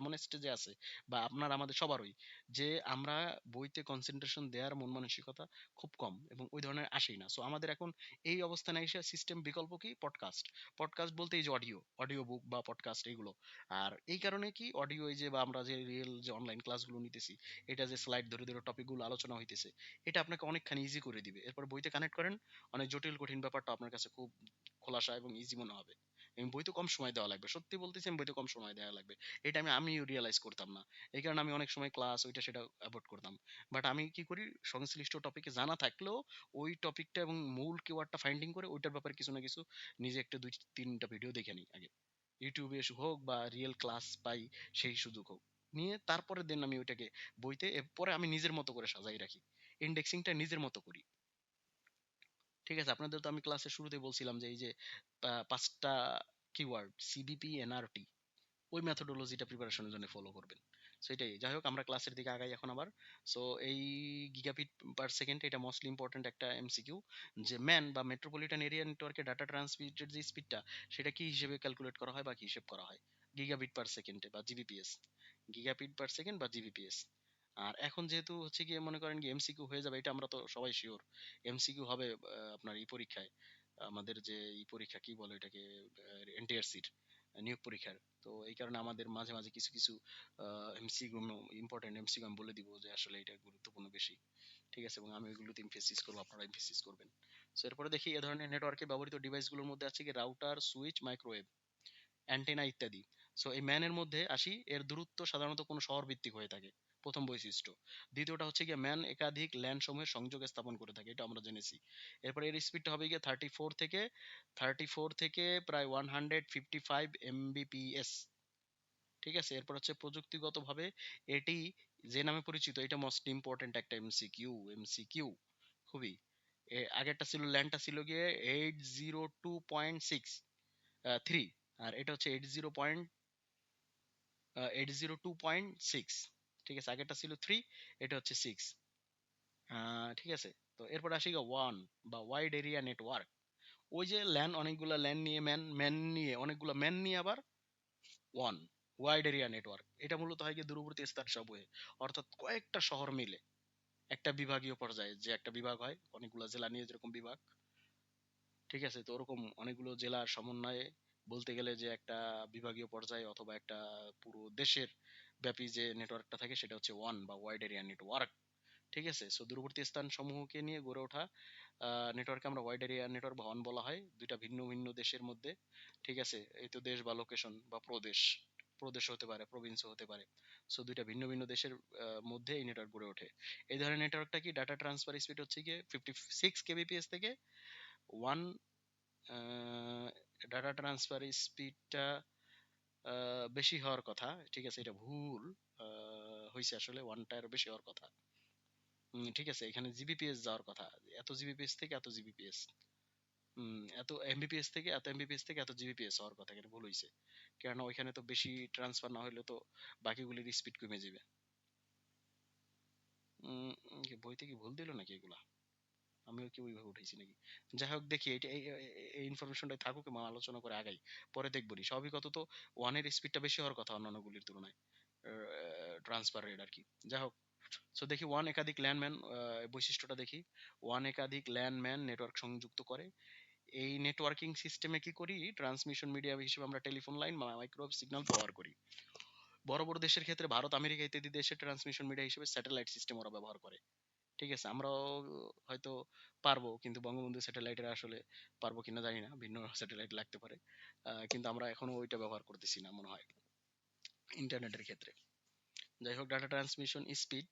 এমন স্টেজে আছে, বা আপনার আমাদের সবারই, যে আমরা বইতে কনসেন্ট্রেশন দেওয়ার মন মানসিকতা খুব কম এবং ওই ধরনের আসেই না। সো আমাদের এখন এই অবস্থানে এসে সিস্টেম বিকল্প কি পডকাস্ট। পডকাস্ট বলতে এই যে অডিও, অডিও বুক বা পডকাস্ট এইগুলো। আর এই কারণে কি অডিও, এই যে বা আমরা যে রিয়েল যে অনলাইন ক্লাসগুলো নিতেছি, এটা যে স্লাইড ধরে ধরে টপিকগুলো আলোচনা হইতেছে, এটা আপনাকে অনেকখানি ইজি করে দিবে। এরপর বইতে কানেক্ট করেন, অনেক জটিল কঠিন ব্যাপারটা আপনার কাছে খুব খোলাসা এবং ইজি মনে হবে। এবং বইতে কম সময় দেওয়া লাগবে, সত্যি বলতেছি, আমি বইতে কম সময় দেওয়া লাগবে। এটা আমিও রিয়েলাইজ করতাম না, এই কারণে আমি অনেক সময় ক্লাস ওইটা সেটা অ্যাভয়েড করতাম। বাট আমি কি করি, সংশ্লিষ্ট টপিকে জানা থাকলেও ওই টপিকটা এবং মূল কিওয়ার্ডটা ফাইন্ডিং করে ওইটার ব্যাপারে কিছু না কিছু নিজে একটা 2-3টা ভিডিও দেখে নিই আগে, ইউটিউবে হোক বা রিয়েল ক্লাস পাই সেই সুযোগ হোক, নিয়ে তারপরে দেন আমি ওইটাকে বইতে, পরে আমি নিজের মতো করে সাজাই রাখি, ইন্ডেক্সিংটা নিজের মতো করি। ঠিক আছে, আপনাদের তো আমি ক্লাসের শুরুতে বলছিলাম যে এই যে 5টা কিওয়ার্ড সিবিপি এনআরটি, ওই মেথোডোলজিটা প্রিপারেশনের জন্য ফলো করবেন। সো এটাই, যাই হোক আমরা ক্লাসের দিকে আগাই এখন আবার। সো এই গিগাবিট পার সেকেন্ড, এটা মোস্টলি ইম্পর্টেন্ট একটা এমসিকিউ, যে ম্যান বা মেট্রোপলিটন এরিয়া নেটওয়ার্কে ডাটা ট্রান্সমিটের যে স্পিডটা, সেটা কি হিসেবে ক্যালকুলেট করা হয় বা কি হিসেব করা হয়, গিগাবিট পার সেকেন্ডে বা জিবিপিএস, গিগাবিট পার সেকেন্ড বা জিবিপিএস। আর এখন যেহেতু হচ্ছে গিয়ে মনে করেন কি এমসিকিউ হয়ে যাবে, এটা আমরা তো সবাই শিওর, এমসিকিউ হবে আপনার এই পরীক্ষায়, আমাদের যে এই পরীক্ষা কি বলে এটাকে, এনটিআরসির নিয়োগ পরীক্ষার। তো এই কারণে আমাদের মাঝে মাঝে কিছু কিছু এমসিকিউ, ইম্পর্টেন্ট এমসিকিউ আমি বলে দিব যে আসলে এটা গুরুত্বপূর্ণ বেশি। ঠিক আছে, এবং আমি ওইগুলোতে ইমফেসিস করবো, আপনারা ইমফেসিস করবেন। সো এরপরে দেখি এ ধরনের নেটওয়ার্কে ব্যবহৃত ডিভাইসগুলোর মধ্যে আছে কি রাউটার, সুইচ, মাইক্রোওয়েভ, অ্যান্টেনা ইত্যাদি। সো এই ম্যানের মধ্যে আসি, এর দূরত্ব সাধারণত কোনো শহর ভিত্তিক হয়ে থাকে, প্রথম বৈশিষ্ট্য। দ্বিতীয়টা হচ্ছে গিয়ে ম্যান একাধিক ল্যান্ড সমূহের সংযোগ স্থাপন করে থাকে, এটা আমরা জেনেছি। এরপর এর স্পিডটা হবে গিয়ে 34 থেকে প্রায় 155 Mbps। ঠিক আছে, এরপর হচ্ছে প্রযুক্তিগতভাবে এটি যে নামে পরিচিত, এটা মোস্ট ইম্পর্টেন্ট একটা এমসিকিউ, এমসিকিউ খুবই। আগেরটা ছিল, ল্যান্ডটা ছিল গিয়ে 802.6 3, আর এটা হচ্ছে 802.6। ঠিক আছে, আগেরটা ছিল 3, এটা হচ্ছে 6। ঠিক আছে, তো এরপর আসি গিয়ে ওয়ান বা ওয়াইড এরিয়া নেটওয়ার্ক। ওই যে ল্যান, অনেকগুলা ল্যান নিয়ে ম্যান, ম্যান নিয়ে অনেকগুলা ম্যান নিয়ে আবার ওয়ান, ওয়াইড এরিয়া নেটওয়ার্ক। এটা মূলত হয় গিয়ে দূরবর্তী স্থান সমূহে, অর্থাৎ কয়েকটা শহর মিলে একটা বিভাগীয় পর্যায়ে, যে একটা বিভাগ হয় অনেকগুলো জেলা নিয়ে যেরকম বিভাগ। ঠিক আছে, তো ওরকম অনেকগুলো জেলার সমন্বয়ে বলতে গেলে যে একটা বিভাগীয় পর্যায়ে অথবা একটা পুরো দেশের ব্যাপী যে নেটওয়ার্কটা থাকে, সেটা হচ্ছে ওয়ান বা ওয়াইড এরিয়া নেটওয়ার্ক। ঠিক আছে, সো দূরবর্তী স্থান সমূহকে নিয়ে গড়ে ওঠা নেটওয়ার্কে আমরা ওয়াইড এরিয়া নেটওয়ার্ক বা ওয়ান বলা হয়, দুইটা ভিন্ন ভিন্ন দেশের মধ্যে। ঠিক আছে, এই তো দেশ বা লোকেশন বা প্রদেশ, প্রদেশ হতে পারে, প্রভিন্সও হতে পারে। সো দুইটা ভিন্ন ভিন্ন দেশের মধ্যে এই নেটওয়ার্ক গড়ে ওঠে। এই ধরনের নেটওয়ার্কটা কি, ডাটা ট্রান্সফার স্পিড হচ্ছে গিয়ে 56 kbps থেকে ওয়ান, ডাটা ট্রান্সফার স্পিডটা বেশি হওয়ার কথা। ঠিক আছে, এটা ভুল হয়েছে, আসলে ওয়ানটার বেশি হওয়ার কথা। ঠিক আছে, এখানে জিবিপিএস যাওয়ার কথা, এত জিবিপিএস থেকে এত জিবিপিএস, এত এমবিপিএস থেকে এত এমবিপিএস থেকে এত জিবিপিএস হওয়ার কথা, এখানে ভুল হয়েছে। কেননা ওইখানে তো বেশি ট্রান্সফার না হলে তো বাকিগুলির স্পিড কমে যাবে। বইতে কি ভুল দিল নাকি এগুলা, আমিও কি ওইভাবে উঠেছি নাকি? যাই হোক, দেখি এটা, এই ইনফরমেশনটা থাকুক এবং আলোচনা করে আগাই, পরে দেখবো নি। স্বাভাবিকত তো ওয়ানের স্পিডটা বেশি হওয়ার কথা অন্যান্যগুলির তুলনায়, ট্রান্সফার রেট আর কি। যাই হোক, সো দেখি ওয়ান একাধিক ল্যান্ডম্যান বৈশিষ্ট্যটা দেখি। ওয়ান একাধিক ল্যান্ডম্যান নেটওয়ার্ক সংযুক্ত করে। এই নেটওয়ার্কিং সিস্টেমে কি করি, ট্রান্সমিশন মিডিয়া হিসেবে আমরা টেলিফোন লাইন বা মাইক্রোওয়েভ সিগন্যাল ব্যবহার করি। বড় বড় দেশের ক্ষেত্রে ভারত, আমেরিকা ইত্যাদি দেশে ট্রান্সমিশন মিডিয়া হিসেবে স্যাটেলাইট সিস্টেম ওরা ব্যবহার করে। ঠিক আছে, আমরাও হয়তো পারবো, কিন্তু বঙ্গবন্ধু স্যাটেলাইটের আসলে পারবো কিনা জানি না, ভিন্ন স্যাটেলাইট লাগতে পারে। কিন্তু আমরা এখনো ওইটা ব্যবহার করতেছি না মনে হয় ইন্টারনেটের ক্ষেত্রে। যাই হোক, ডাটা ট্রান্সমিশন স্পিড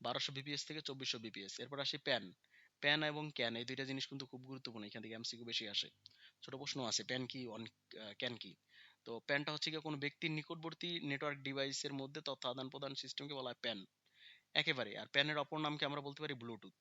1200 বিপিএস থেকে 2400 বিপিএস। এরপর আসি প্যান। প্যান এবং ক্যান, এই দুইটা জিনিস কিন্তু খুব গুরুত্বপূর্ণ, এখান থেকে এমসিকিউ বেশি আসে। ছোট প্রশ্ন আছে, প্যান কি, ক্যান কি। তো প্যানটা হচ্ছে কি, কোনো ব্যক্তির নিকটবর্তী নেটওয়ার্ক ডিভাইসের মধ্যে তথ্য আদান প্রদান সিস্টেমকে বলা হয় প্যান। একেবারে। আর প্যানের অপর নামকে আমরা বলতে পারি ব্লুটুথ।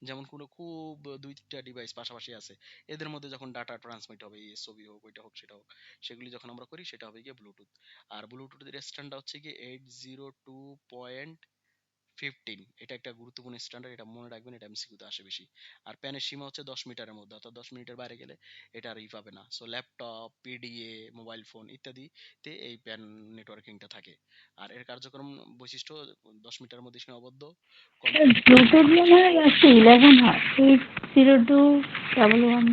যেমন কোনো খুব ২-৩টা ডিভাইস পাশাপাশি আছে। এদের মধ্যে যখন ডাটা ট্রান্সমিট হবে, এই ছবি হোক, ওইটা হোক, সেটা হোক, সেগুলি যখন আমরা করি সেটা হবে গিয়ে ব্লুটুথ। আর ব্লুটুথের স্ট্যান্ডার্ড হচ্ছে গিয়ে 802.15। এটা একটা গুরুত্বপূর্ণ স্ট্যান্ডার্ড, এটা মনে রাখবেন, এটা এমসিকিউতে আসে বেশি। আর প্যানের সীমা হচ্ছে 10 মিটারের মধ্যে, অর্থাৎ 10 মিনিটের বাইরে গেলে এটা আর পাবে না। So laptop, PDA, mobile phone ইত্যাদিতে এই প্যান নেটওয়ার্কিংটা থাকে। আর এর কার্যক্রম বৈশিষ্ট্য 10 মিটারের মধ্যে সীমাবদ্ধ। স্যার কম্পিউটার ব্লুটুথ মনে হয় আছে 11 হয়, 802.11 11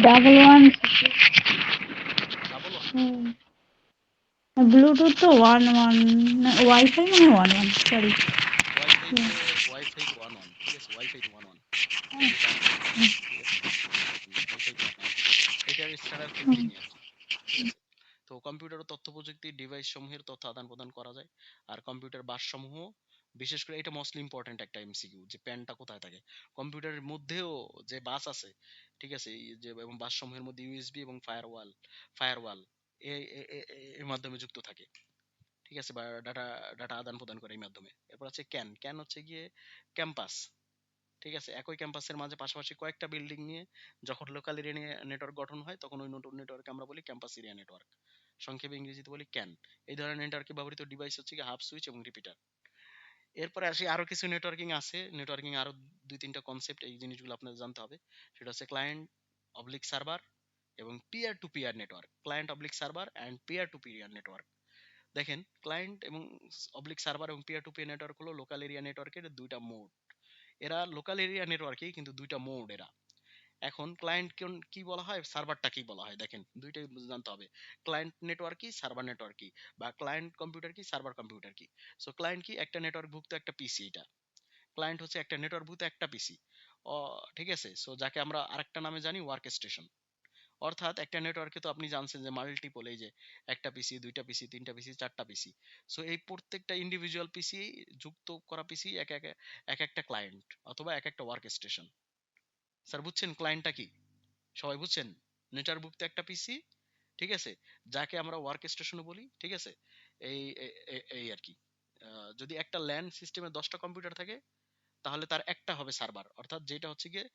ডাবল ব্লুটুথ তো 11, ওয়াইফাই মনে হয় 11, সরি। ওয়াইফাই তো 11, ঠিক আছে, ওয়াইফাই তো 11, যেটা আমরা বলি, ঠিক আছে, ওয়াইফাই তো 11, এটার স্ট্যান্ডার্ড 15 আর কি, ঠিক আছে। তো কম্পিউটার ও তথ্য প্রযুক্তি ডিভাইস সমূহের তথ্য আদান প্রদান করা যায়। আর কম্পিউটার বাস সমূহ, বিশেষ করে এটা মোস্টলি ইম্পর্টেন্ট একটা এমসিকিউ, যে প্যানটা কোথায় থাকে। কম্পিউটারের মধ্যেও যে বাস আছে, ঠিক আছে, এই যে এবং বাস সমূহের মধ্যে ইউএসবি এবং ফায়ারওয়াল এর মাধ্যমে যুক্ত থাকে, ঠিক আছে, বা ডাটা ডাটা আদান প্রদান করে এই মাধ্যমে। এরপর আছে ক্যান হচ্ছে গিয়ে ক্যাম্পাস, ঠিক আছে, একই ক্যাম্পাসের মাঝে পাশাপাশি কয়েকটা বিল্ডিং নিয়ে যখন লোকাল এরিয়া নিয়ে নেটওয়ার্ক গঠন হয়, তখন ওই নেটওয়ার্ক আমরা বলি ক্যাম্পাস এরিয়া নেটওয়ার্ক, সংক্ষেপে ইংরেজিতে বলি ক্যান। এই ধরনের নেটওয়ার্কে ব্যবহৃত ডিভাইস হচ্ছে কি হাব সুইচ এবং রিপিটার। এরপরে আসি আরো কিছু নেটওয়ার্কিং আছে, নেটওয়ার্কিং আরো 2-3টা কনসেপ্ট, এই জিনিসগুলো আপনাদের জানতে হবে। সেটা হচ্ছে ক্লায়েন্ট অবলিক সার্ভার এবং peer to peer network. Client oblique server and peer to peer network. দেখেন, ক্লায়েন্ট এবং অবলিক সার্ভার এবং পিয়ার টু পিয়ার নেটওয়ার্ক হলো লোকাল এরিয়া নেটওয়ার্কের দুইটা মোড। এরা লোকাল এরিয়া নেটওয়ার্কেই, কিন্তু দুইটা মোড এরা। এখন ক্লায়েন্ট কি বলা হয়, সার্ভারটা কি বলা হয়, দেখেন দুইটাই জানতে হবে। ক্লায়েন্ট নেটওয়ার্ক কি, সার্ভার নেটওয়ার্ক কি, বা ক্লায়েন্ট কম্পিউটার কি, সার্ভার কম্পিউটার কি। সো ক্লায়েন্ট কি, একটা নেটওয়ার্ক ভুক্ত একটা পিসি। এটা ক্লায়েন্ট হচ্ছে একটা নেটওয়ার্ক ভুক্ত একটা পিসি, ঠিক আছে। সো যাকে আমরা আরেকটা নামে জানি ওয়ার্ক স্টেশন। অর্থাৎ একটা নেটওয়ার্কে তো আপনি জানছেন যে মাল্টিপল, এই যে একটা পিসি, দুইটা পিসি, তিনটা পিসি, চারটা পিসি। সো এই প্রত্যেকটা ইন্ডিভিজুয়াল পিসি যুক্ত করা পিসি এক একটা ক্লায়েন্ট অথবা এক একটা ওয়ার্ক স্টেশন। স্যার বুঝছেন ক্লায়েন্টটা কি? সবাই বুঝছেন? নেটওয়ার্কভুক্ত একটা পিসি, ঠিক আছে, যাকে আমরা ওয়ার্ক স্টেশনও বলি, ঠিক আছে। এই আর কি। যদি একটা ল্যান সিস্টেমে 10টা কম্পিউটার থাকে, তাহলে তার একটা হবে সার্ভার, অর্থাৎ যেটা হচ্ছে গিয়ে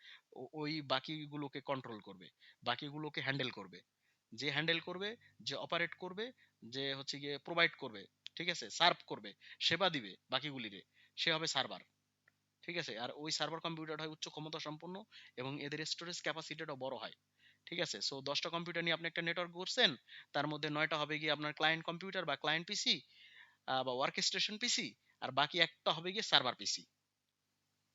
ওই বাকিগুলোকে কন্ট্রোল করবে, বাকিগুলোকে হ্যান্ডেল করবে। যে হ্যান্ডেল করবে, যে অপারেট করবে, যে হচ্ছে গিয়ে প্রোভাইড করবে, ঠিক আছে, সার্ভ করবে, সেবা দিবে বাকিগুলিরে, সে হবে সার্ভার, ঠিক আছে। আর ওই সার্ভার কম্পিউটার হয় উচ্চ ক্ষমতা সম্পন্ন এবং এদের স্টোরেজ ক্যাপাসিটিটাও বড় হয়, ঠিক আছে। সো 10টা কম্পিউটার নিয়ে আপনি একটা নেটওয়ার্ক করছেন, তার মধ্যে 9টা হবে গিয়ে আপনার ক্লায়েন্ট কম্পিউটার বা ক্লায়েন্ট পিসি বা ওয়ার্ক স্টেশন পিসি, আর বাকি একটা হবে গিয়ে সার্ভার পিসি।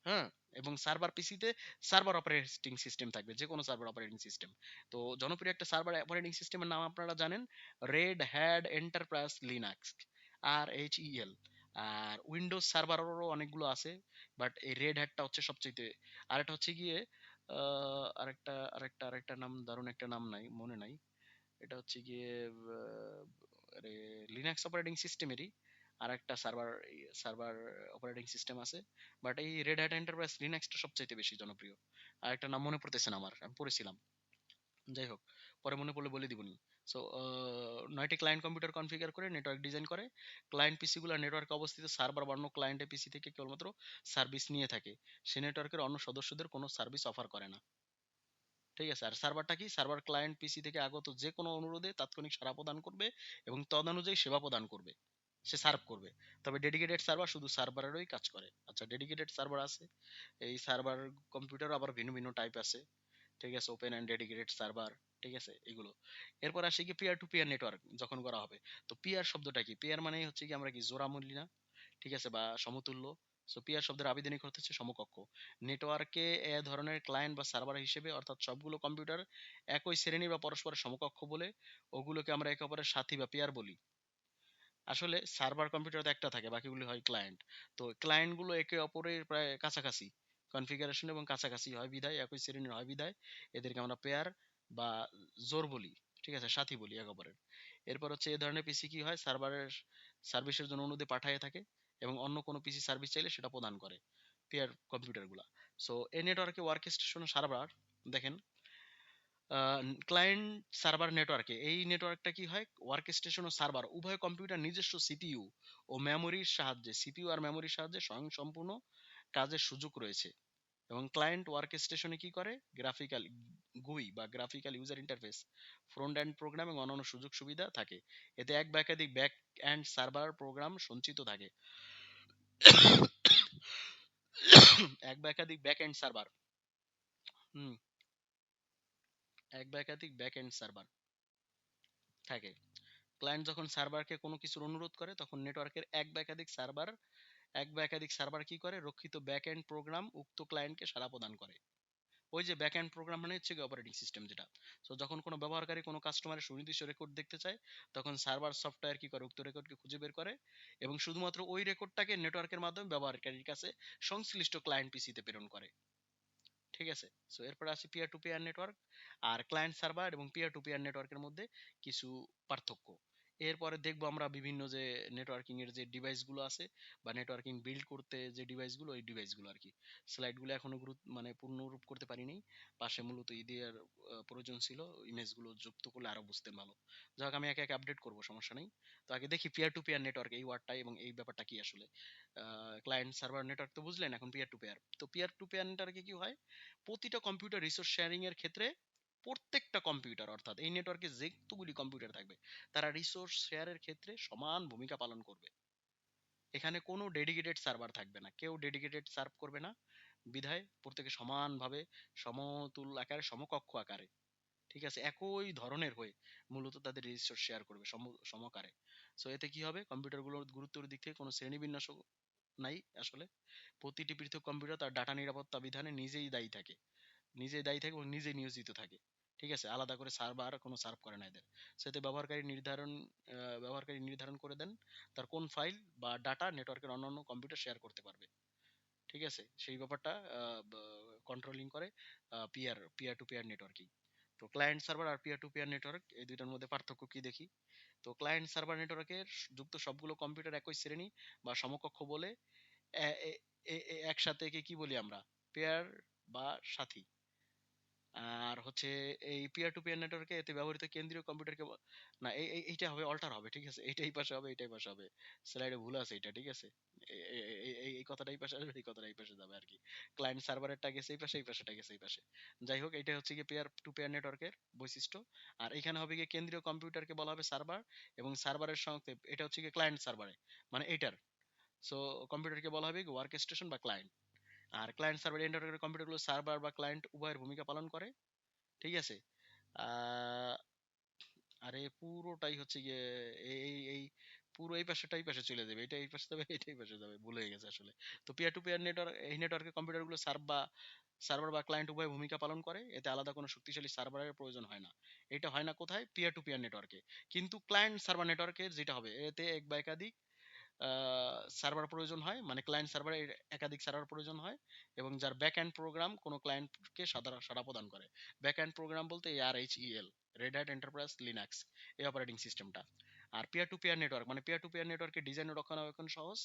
হ্যাঁ, এবং সার্ভার পিসিতে সার্ভার অপারেটিং সিস্টেম থাকবে, যে কোনো সার্ভার অপারেটিং সিস্টেম। তো জনপ্রিয় একটা সার্ভার অপারেটিং সিস্টেমের নাম আপনারা জানেন, Red Hat Enterprise Linux, RHEL। আর উইন্ডোজ সার্ভারেরও অনেকগুলো আছে, বাট এই রেড হ্যাটটা হচ্ছে সবচেয়ে। আরেকটা হচ্ছে গিয়ে আরেকটা নাম, দারুণ একটা নাম নাই, মনে নাই। এটা হচ্ছে গিয়ে লিনাক্স অপারেটিং সিস্টেমেরই আর একটা সার্ভার অপারেটিং সিস্টেম আছে, বাট এই রেড হ্যাট এন্টারপ্রাইজ লিনাক্সটা সবচাইতে বেশি জনপ্রিয়। আর একটা নাম মনে পড়তেছে না আমার, আমি পড়েছিলাম, যাই হোক, পরে মনে পড়লে বলে দিবনি। সো 9টি ক্লায়েন্ট কম্পিউটার কনফিগার করে নেটওয়ার্ক ডিজাইন করে। ক্লায়েন্ট পিসিগুলো নেটওয়ার্কে অবস্থিত সার্ভার বানানো ক্লায়েন্টের পিসি থেকে কেবলমাত্র সার্ভিস নিয়ে থাকে, সে নেটওয়ার্কের অন্য সদস্যদের কোনো সার্ভিস অফার করে না, ঠিক আছে। আর সার্ভারটা কি, সার্ভার ক্লায়েন্ট পিসি থেকে আগত যে কোনো অনুরোধে তাৎক্ষণিক সাড়া প্রদান করবে এবং তদনুযায়ী সেবা প্রদান করবে, সে সার্ভ করবে। তবে ডেডিকেটেড সার্ভার শুধু সার্ভারেরই কাজ করে। আচ্ছা, ডেডিকেটেড সার্ভার আছে, এই সার্ভার কম্পিউটার আবার ভিন্ন ভিন্ন টাইপ আছে, ঠিক আছে, ওপেন এন্ড ডেডিকেটেড সার্ভার, ঠিক আছে, এগুলো। এরপর আসে কি পিয়ার টু পিয়ার নেটওয়ার্ক যখন করা হবে। তো পিয়ার শব্দটা কি, পিয়ার মানে হচ্ছে কি আমরা কি জোড়া মূল্য না, ঠিক আছে, বা সমতুল্য। সো পিয়ার শব্দের আবেদনিক অর্থ হচ্ছে সমকক্ষ। নেটওয়ার্কে এ ধরনের ক্লায়েন্ট বা সার্ভার হিসেবে, অর্থাৎ সবগুলো কম্পিউটার একই শ্রেণী বা পরস্পরের সমকক্ষ বলে, ওগুলোকে আমরা একে অপরের সাথী বা পেয়ার বলি। আসলে সার্ভার কম্পিউটার তো একটা থাকে, বাকিগুলি হয় ক্লায়েন্ট। তো ক্লায়েন্ট গুলো একে অপরের প্রায় কাছাকাছি কনফিগারেশন এবং কাছাকাছি হয় বিধায়, একই শ্রেণীর হয় বিধায় এদেরকে আমরা পেয়ার বা জোর বলি, ঠিক আছে, সাথী বলি এক অপরের। এরপর হচ্ছে এই ধরনের পিসি কি হয়, সার্ভারের সার্ভিসের জন্য অনুরোধে পাঠায় থাকে এবং অন্য কোনো পিসি সার্ভিস চাইলে সেটা প্রদান করে, পেয়ার কম্পিউটার গুলা। সো এই নেটওয়ার্কে ওয়ার্ক স্টেশন সার্ভার, দেখেন, ক্লায়েন্ট সার্ভার নেটওয়ার্কে এই নেটওয়ার্কটা কি হয়, ওয়ার্ক স্টেশন ও সার্ভার উভয় কম্পিউটার নিজস্ব সিপিইউ ও মেমোরির সাহায্যে, সিপিইউ আর মেমোরির সাহায্যে স্বয়ংসম্পূর্ণ কাজের সুযোগ রয়েছে। এবং ক্লায়েন্ট ওয়ার্ক স্টেশনে কি করে, গ্রাফিক্যাল গুই বা graphical user interface, front end program এবং অন্যান্য সুযোগ সুবিধা থাকে। এতে এক বা একাধিক ব্যাক এন্ড সার্ভার প্রোগ্রাম সঞ্চিত থাকে। এক বা একাধিক ব্যাক এন্ড সার্ভার, হুম, এক বা একাধিক ব্যাক এন্ড সার্ভার থাকে। ক্লায়েন্ট যখন সার্ভারকে কোনো কিছুর অনুরোধ করে তখন নেটওয়ার্কের এক বা একাধিক সার্ভার কি করে, রক্ষিত ব্যাক এন্ড প্রোগ্রাম উক্ত ক্লায়েন্টকে সাড়া প্রদান করে। ওই যে ব্যাক এন্ড প্রোগ্রাম মানে হচ্ছে অপারেটিং সিস্টেম যেটা। সো যখন কোনো ব্যবহারকারী কোনো কাস্টমারের সুনির্দিষ্ট রেকর্ড দেখতে চায় তখন সার্ভার সফটওয়্যার কি করে, উক্ত রেকর্ডকে খুঁজে বের করে এবং শুধুমাত্র ওই রেকর্ডটাকে নেটওয়ার্কের মাধ্যমে ব্যবহারকারীর কাছে সংশ্লিষ্ট ক্লায়েন্ট পিসিতে প্রেরণ করে। ঠিক আছে। সো এরপর আসি পিয়ার টু পিয়ার নেটওয়ার্ক আর ক্লায়েন্ট সার্ভার এবং পিয়ার টু পিয়ার নেটওয়ার্কের মধ্যে কিছু পার্থক্য। এরপরে দেখবো আমরা বিভিন্ন যে নেটওয়ার্কিং এর যে ডিভাইস গুলো আছে বা নেটওয়ার্কিং বিল্ড করতে যে ডিভাইস গুলো, ওই ডিভাইস গুলো আর কি। স্লাইড গুলো এখনো মানে পূর্ণরূপ করতে পারিনি, পাশে মূলত ইডিয়ার প্রয়োজন ছিল, ইমেজ গুলো যুক্ত করলে আরো বুঝতে ভালো। যাই হোক আমি একে একে আপডেট করবো, সমস্যা নেই। তো আগে দেখি পিয়ার টু পিয়ার নেটওয়ার্ক এই ওয়ার্ডটা এবং এই ব্যাপারটা কি আসলে। ক্লায়েন্ট সার্ভার নেটওয়ার্ক তো বুঝলেন, এখন পিয়ার টু পিয়ার। তো পিয়ার টু পিয়ার নেটওয়ার্কে কি হয়, প্রতিটা কম্পিউটার রিসোর্স শেয়ারিং এর ক্ষেত্রে প্রত্যেকটা কম্পিউটার, অর্থাৎ এই নেটওয়ার্কে যেতগুলি কম্পিউটার থাকবে তারা রিসোর্স শেয়ারের ক্ষেত্রে সমান ভূমিকা পালন করবে। এখানে কোনো ডেডিকেটেড সার্ভার থাকবে না, কেউ ডেডিকেটেড সার্ভ করবে না, বিধায় প্রত্যেকে সমানভাবে সমতুল আকারে সমকক্ষ আকারে, ঠিক আছে, একই ধরনের হয়ে মূলত তাদের রিসোর্স শেয়ার করবে সমকারে। সো এতে কি হবে, কম্পিউটারগুলোর গুরুত্বের দিক থেকে কোনো শ্রেণীবিন্যাস নাই আসলে। প্রতিটি পৃথক কম্পিউটার তার ডাটা নিরাপত্তা বিধানে নিজেই দায়ী থাকে এবং নিজেই নিয়োজিত থাকে। ঠিক আছে, আলাদা করে সার্ভার কোনো সার্ভ করে না এদের। সেতে ব্যবহারকারী নির্ধারণ করে দেন তার কোন ফাইল বা ডাটা নেটওয়ার্কের অন্যান্য কম্পিউটার শেয়ার করতে পারবে। ঠিক আছে, সেই ব্যাপারটা কন্ট্রোলিং করে পিয়ার টু পিয়ার নেটওয়ার্কিং। তো ক্লায়েন্ট সার্ভার আর পিয়ার টু পিয়ার নেটওয়ার্ক এই দুইটার মধ্যে পার্থক্য কি দেখি। তো ক্লায়েন্ট সার্ভার নেটওয়ার্কের যুক্ত সবগুলো কম্পিউটার একই শ্রেণী বা সমকক্ষ বলে একসাথে একে কি বলি আমরা, পেয়ার বা সাথী। আর হচ্ছে এই পিয়ার টু পিয়ার নেটওয়ার্কে এতে ব্যবহৃত কেন্দ্রীয় কম্পিউটারকে না এইটা হবে, অল্টার হবে, ঠিক আছে, এইটাই পাশে হবে, এইটাই পাশে হবে, স্লাইডে ভুল আছে এটা, ঠিক আছে। এই কথাটাই পাশে আসবে, এই কথাটাই পাশে যাবে আর কি। ক্লায়েন্ট সার্ভারেরটা গেছে এই পাশে, এই পাশেটা গেছে এই পাশে। যাই হোক, এটা হচ্ছে গিয়ে পেয়ার টু পেয়ার নেটওয়ার্কের বৈশিষ্ট্য। আর এখানে হবে গিয়ে কেন্দ্রীয় কম্পিউটারকে বলা হবে সার্ভার এবং সার্ভারের সংক্ষেপ এটা হচ্ছে গিয়ে ক্লায়েন্ট সার্ভারে, মানে এইটার। সো কম্পিউটারকে বলা হবে ওয়ার্ক স্টেশন বা ক্লায়েন্ট। আর ক্লায়েন্ট সার্ভার নেটওয়ার্কের কম্পিউটারগুলো সার্ভার বা ক্লায়েন্ট উভয়ের ভূমিকা পালন করে। ঠিক আছে। আহ আরে পুরোটাই হচ্ছে গিয়ে এই পুরো এই পাশেটাই পাশে চলে যাবে, এটা এই পাশে যাবে, এটাই পাশে যাবে, ভুলে হয়ে গেছে আসলে। তো পিয়ার টু পিয়ার নেটওয়ার্ক, এই নেটওয়ার্কের কম্পিউটারগুলো সার্ভার বা ক্লায়েন্ট উভয় ভূমিকা পালন করে। এতে আলাদা কোনো শক্তিশালী সার্ভারের প্রয়োজন হয় না। এটা হয় না কোথায়, পিয়ার টু পিয়ার নেটওয়ার্কে। কিন্তু ক্লায়েন্ট সার্ভার নেটওয়ার্কের যেটা হবে, এতে এক বা একাধিক সার্ভার প্রয়োজন হয়, মানে ক্লায়েন্ট সার্ভারে একাধিক সার্ভার প্রয়োজন হয় এবং যার ব্যাক এন্ড প্রোগ্রাম কোনো ক্লায়েন্টকে সাড়া প্রদান করে। ব্যাক এন্ড প্রোগ্রাম বলতে ARHEL, Red Hat Enterprise Linux, এই অপারেটিং সিস্টেমটা। আর পিয়ার টু পিয়ার নেটওয়ার্ক মানে পিয়ার টু পিয়ার নেটওয়ার্কের ডিজাইন ও রক্ষণাবেক্ষণ সহজ।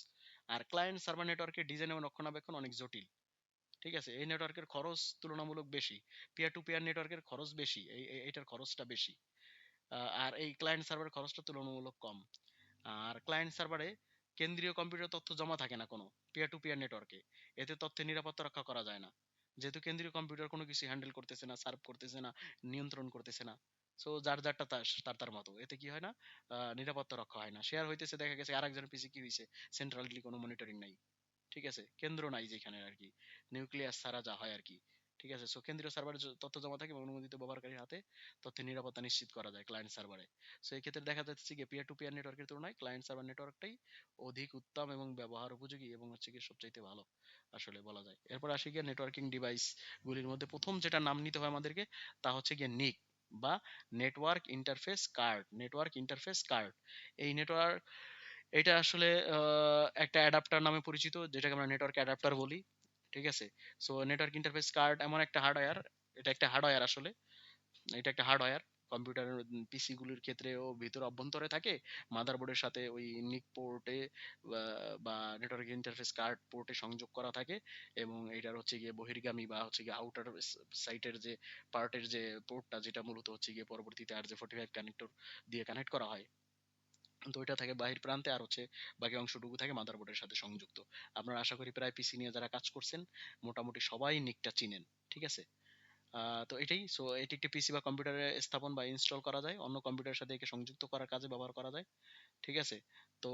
আর ক্লায়েন্ট সার্ভার নেটওয়ার্কের ডিজাইন এবং রক্ষণাবেক্ষণ অনেক জটিল। ঠিক আছে, এই নেটওয়ার্কের খরচ তুলনামূলক বেশি, পিয়ার টু পিয়ার নেটওয়ার্কের খরচ বেশি, এইটার খরচটা বেশি। আর এই ক্লায়েন্ট সার্ভারের খরচটা তুলনামূলক কম। আর ক্লায়েন্ট সার্ভারে কেন্দ্রীয় কম্পিউটার তথ্য জমা থাকে না কোনো পিয়ার টু পিয়ার নেটওয়ার্কে। এতে তথ্যের নিরাপত্তা রক্ষা করা যায় না, যেহেতু কেন্দ্রীয় কম্পিউটার কোনো কিছু হ্যান্ডেল করতেছে না, সার্ভ করতেছে না, নিয়ন্ত্রণ করতেছে না। সো যার যারটা তার মতো, এতে কি হয় না, নিরাপত্তা রক্ষা হয় না, শেয়ার হইতেছে, দেখা গেছে আরেকজনের পিসি কি হয়েছে, সেন্ট্রালি কোনো মনিটরিং নাই। ঠিক আছে, কেন্দ্র নাই যেখানে আর কি, নিউক্লিয়াস ছাড়া যা হয় আর কি। ঠিক আছে, সো কেন্দ্রীয় সার্ভারে তথ্য জমা থাকে এবং অনুমোদিত ব্যবহারকারীর হাতে তথ্যের নিরাপত্তা নিশ্চিত করা যায় ক্লায়েন্ট সার্ভারে। সো এই ক্ষেত্রে দেখা যাচ্ছে যে পিয়ার টু পিয়ার নেটওয়ার্কের তুলনায় ক্লায়েন্ট সার্ভার নেটওয়ার্কটাই অধিক উত্তম এবং ব্যবহার উপযোগী এবং হচ্ছে কি সবচাইতে ভালো আসলে বলা যায়। এরপর আসি গিয়ে নেটওয়ার্কিং ডিভাইস গুলির মধ্যে প্রথম যেটা নাম নিতে হয় আমাদেরকে তা হচ্ছে গিয়ে নিক বা নেটওয়ার্ক ইন্টারফেস কার্ড। এই নেটওয়ার্ক, এটা আসলে একটা অ্যাডাপ্টার নামে পরিচিত, যেটাকে আমরা নেটওয়ার্ক অ্যাডাপ্টার বলি। ঠিক আছে, সো নেটওয়ার্ক ইন্টারফেস কার্ড এমন একটা হার্ডওয়্যার, এটা একটা হার্ডওয়্যার আসলে, এটা একটা হার্ডওয়্যার কম্পিউটারের পিসি গুলির ক্ষেত্রেও ভিতরে অভ্যন্তরে থাকে, মাদারবোর্ডের সাথে ওই নিক পোর্টে বা নেটওয়ার্ক ইন্টারফেস কার্ড পোর্টে সংযোগ করা থাকে, এবং এটার হচ্ছে গিয়ে বহির্গামী বা হচ্ছে গিয়ে আউটার সাইটের যে পার্টের যে পোর্টটা, যেটা মূলত হচ্ছে গিয়ে পরবর্তীতে আর যে 45 কানেক্টর দিয়ে কানেক্ট করা হয়, তো ওইটা থাকে বাহির প্রান্তে, আর হচ্ছে বাকি অংশটুকু থাকে মাদারবোর্ডের সাথে সংযুক্ত। আপনারা আশা করি প্রায় পিসি নিয়ে যারা কাজ করছেন মোটামুটি সবাই নিকটা চিনেন, ঠিক আছে? তো এটাই, সো এটি একটি পিসি বা কম্পিউটারে স্থাপন বা ইনস্টল করা যায়, অন্য কম্পিউটারের সাথে একে সংযুক্ত করার কাজে ব্যবহার করা যায়, ঠিক আছে? তো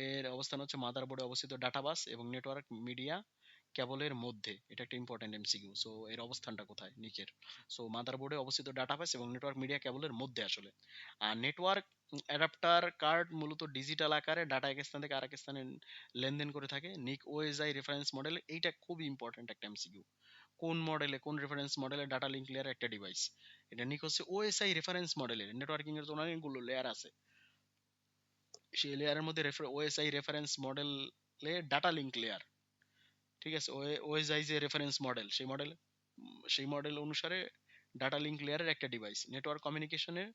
এর অবস্থান হচ্ছে মাদারবোর্ডে অবস্থিত ডাটা বাস এবং নেটওয়ার্ক মিডিয়া কেবলের মধ্যে। এটা একটা ইম্পর্টেন্ট এমসিকিউ। সো এর অবস্থানটা কোথায় নিকের? সো মাদারবোর্ডে অবস্থিত ডাটা বাস এবং নেটওয়ার্ক মিডিয়া কেবলের মধ্যে আসলে। আর নেটওয়ার্ক অ্যাডাপ্টার কার্ড মূলত ডিজিটাল আকারে ডাটা এক স্থান থেকে আরেক স্থানে লেনদেন করে থাকে নিক ওএসআই রেফারেন্স মডেল। এইটা খুবই ইম্পর্টেন্ট একটা এমসিকিউ। কোন মডেলে, কোন রেফারেন্স মডেলে ডাটা লিঙ্ক লেয়ার একটা ডিভাইস? এটা নিক হচ্ছে ওএসআই রেফারেন্স মডেলের। নেটওয়ার্কিং এর তো অনেকগুলো লেয়ার আছে, সেই লেয়ারের মধ্যে ওএসআই রেফারেন্স মডেলে ডাটা লিঙ্ক লেয়ার, ঠিক আছে? ওএসআই যে রেফারেন্স মডেল, সেই মডেল অনুসারে ডাটা লিঙ্ক লেয়ারের একটা ডিভাইস। নেটওয়ার্ক কমিউনিকেশনের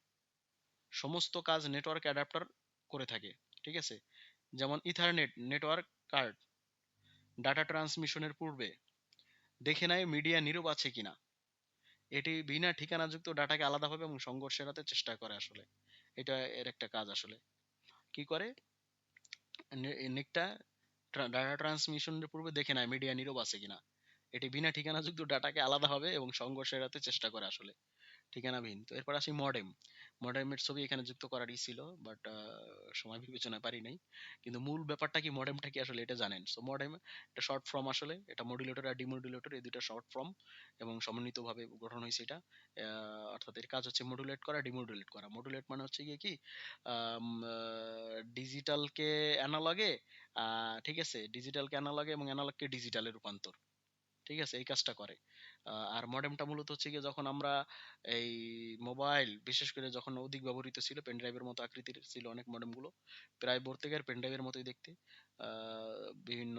সমস্ত কাজ নেটওয়ার্ক অ্যাডাপ্টার করে থাকে, ঠিক আছে? যেমন ইথারনেট নেটওয়ার্ক কার্ড ডাটা ট্রান্সমিশনের পূর্বে দেখে নেয় মিডিয়া নীরব আছে কিনা। এটি বিনা ঠিকানাযুক্ত ডাটাকে আলাদাভাবে এবং সংঘর্ষ এড়াতে চেষ্টা করে আসলে। এটা এর একটা কাজ আসলে। কি করে? নেকটা ডাটা ট্রান্সমিশনের পূর্বে দেখে নেয় মিডিয়া নীরব আছে কিনা। এটি বিনা ঠিকানাযুক্ত ডাটাকে আলাদাভাবে এবং সংঘর্ষ এড়াতে চেষ্টা করে আসলে, ঠিকানাবিহীন। তো এরপর আসি মডেম। মডেমের ছবি এখানে যুক্ত করারই ছিল, বাট সময় বিবেচনায় পারি নাই। কিন্তু মূল ব্যাপারটা কি, মডেমটা কি আসলে এটা জানেন? সো মডেম এটা শর্ট ফর্ম আসলে, এটা মডুলেটর আর ডিমডুলেটর এই দুইটা শর্ট ফর্ম এবং সমন্বিতভাবে গঠন হয়েছে এটা। অর্থাৎ এর কাজ হচ্ছে মডুলেট করা, ডিমডুলেট করা। মডুলেট মানে হচ্ছে গিয়ে কি, ডিজিটালকে অ্যানালগে, ঠিক আছে, ডিজিটালকে অ্যানালগে এবং অ্যানালগকে ডিজিটালে রূপান্তর, ঠিক আছে, এই কাজটা করে। আর মডেমটা মূলত হচ্ছে গিয়ে যখন আমরা এই মোবাইল, বিশেষ করে যখন অধিক ব্যবহৃত ছিল, পেন ড্রাইভের মতো আকৃতির ছিল অনেক মডেমগুলো, প্রায় বলতে গেলে পেন ড্রাইভের মতোই দেখতে। বিভিন্ন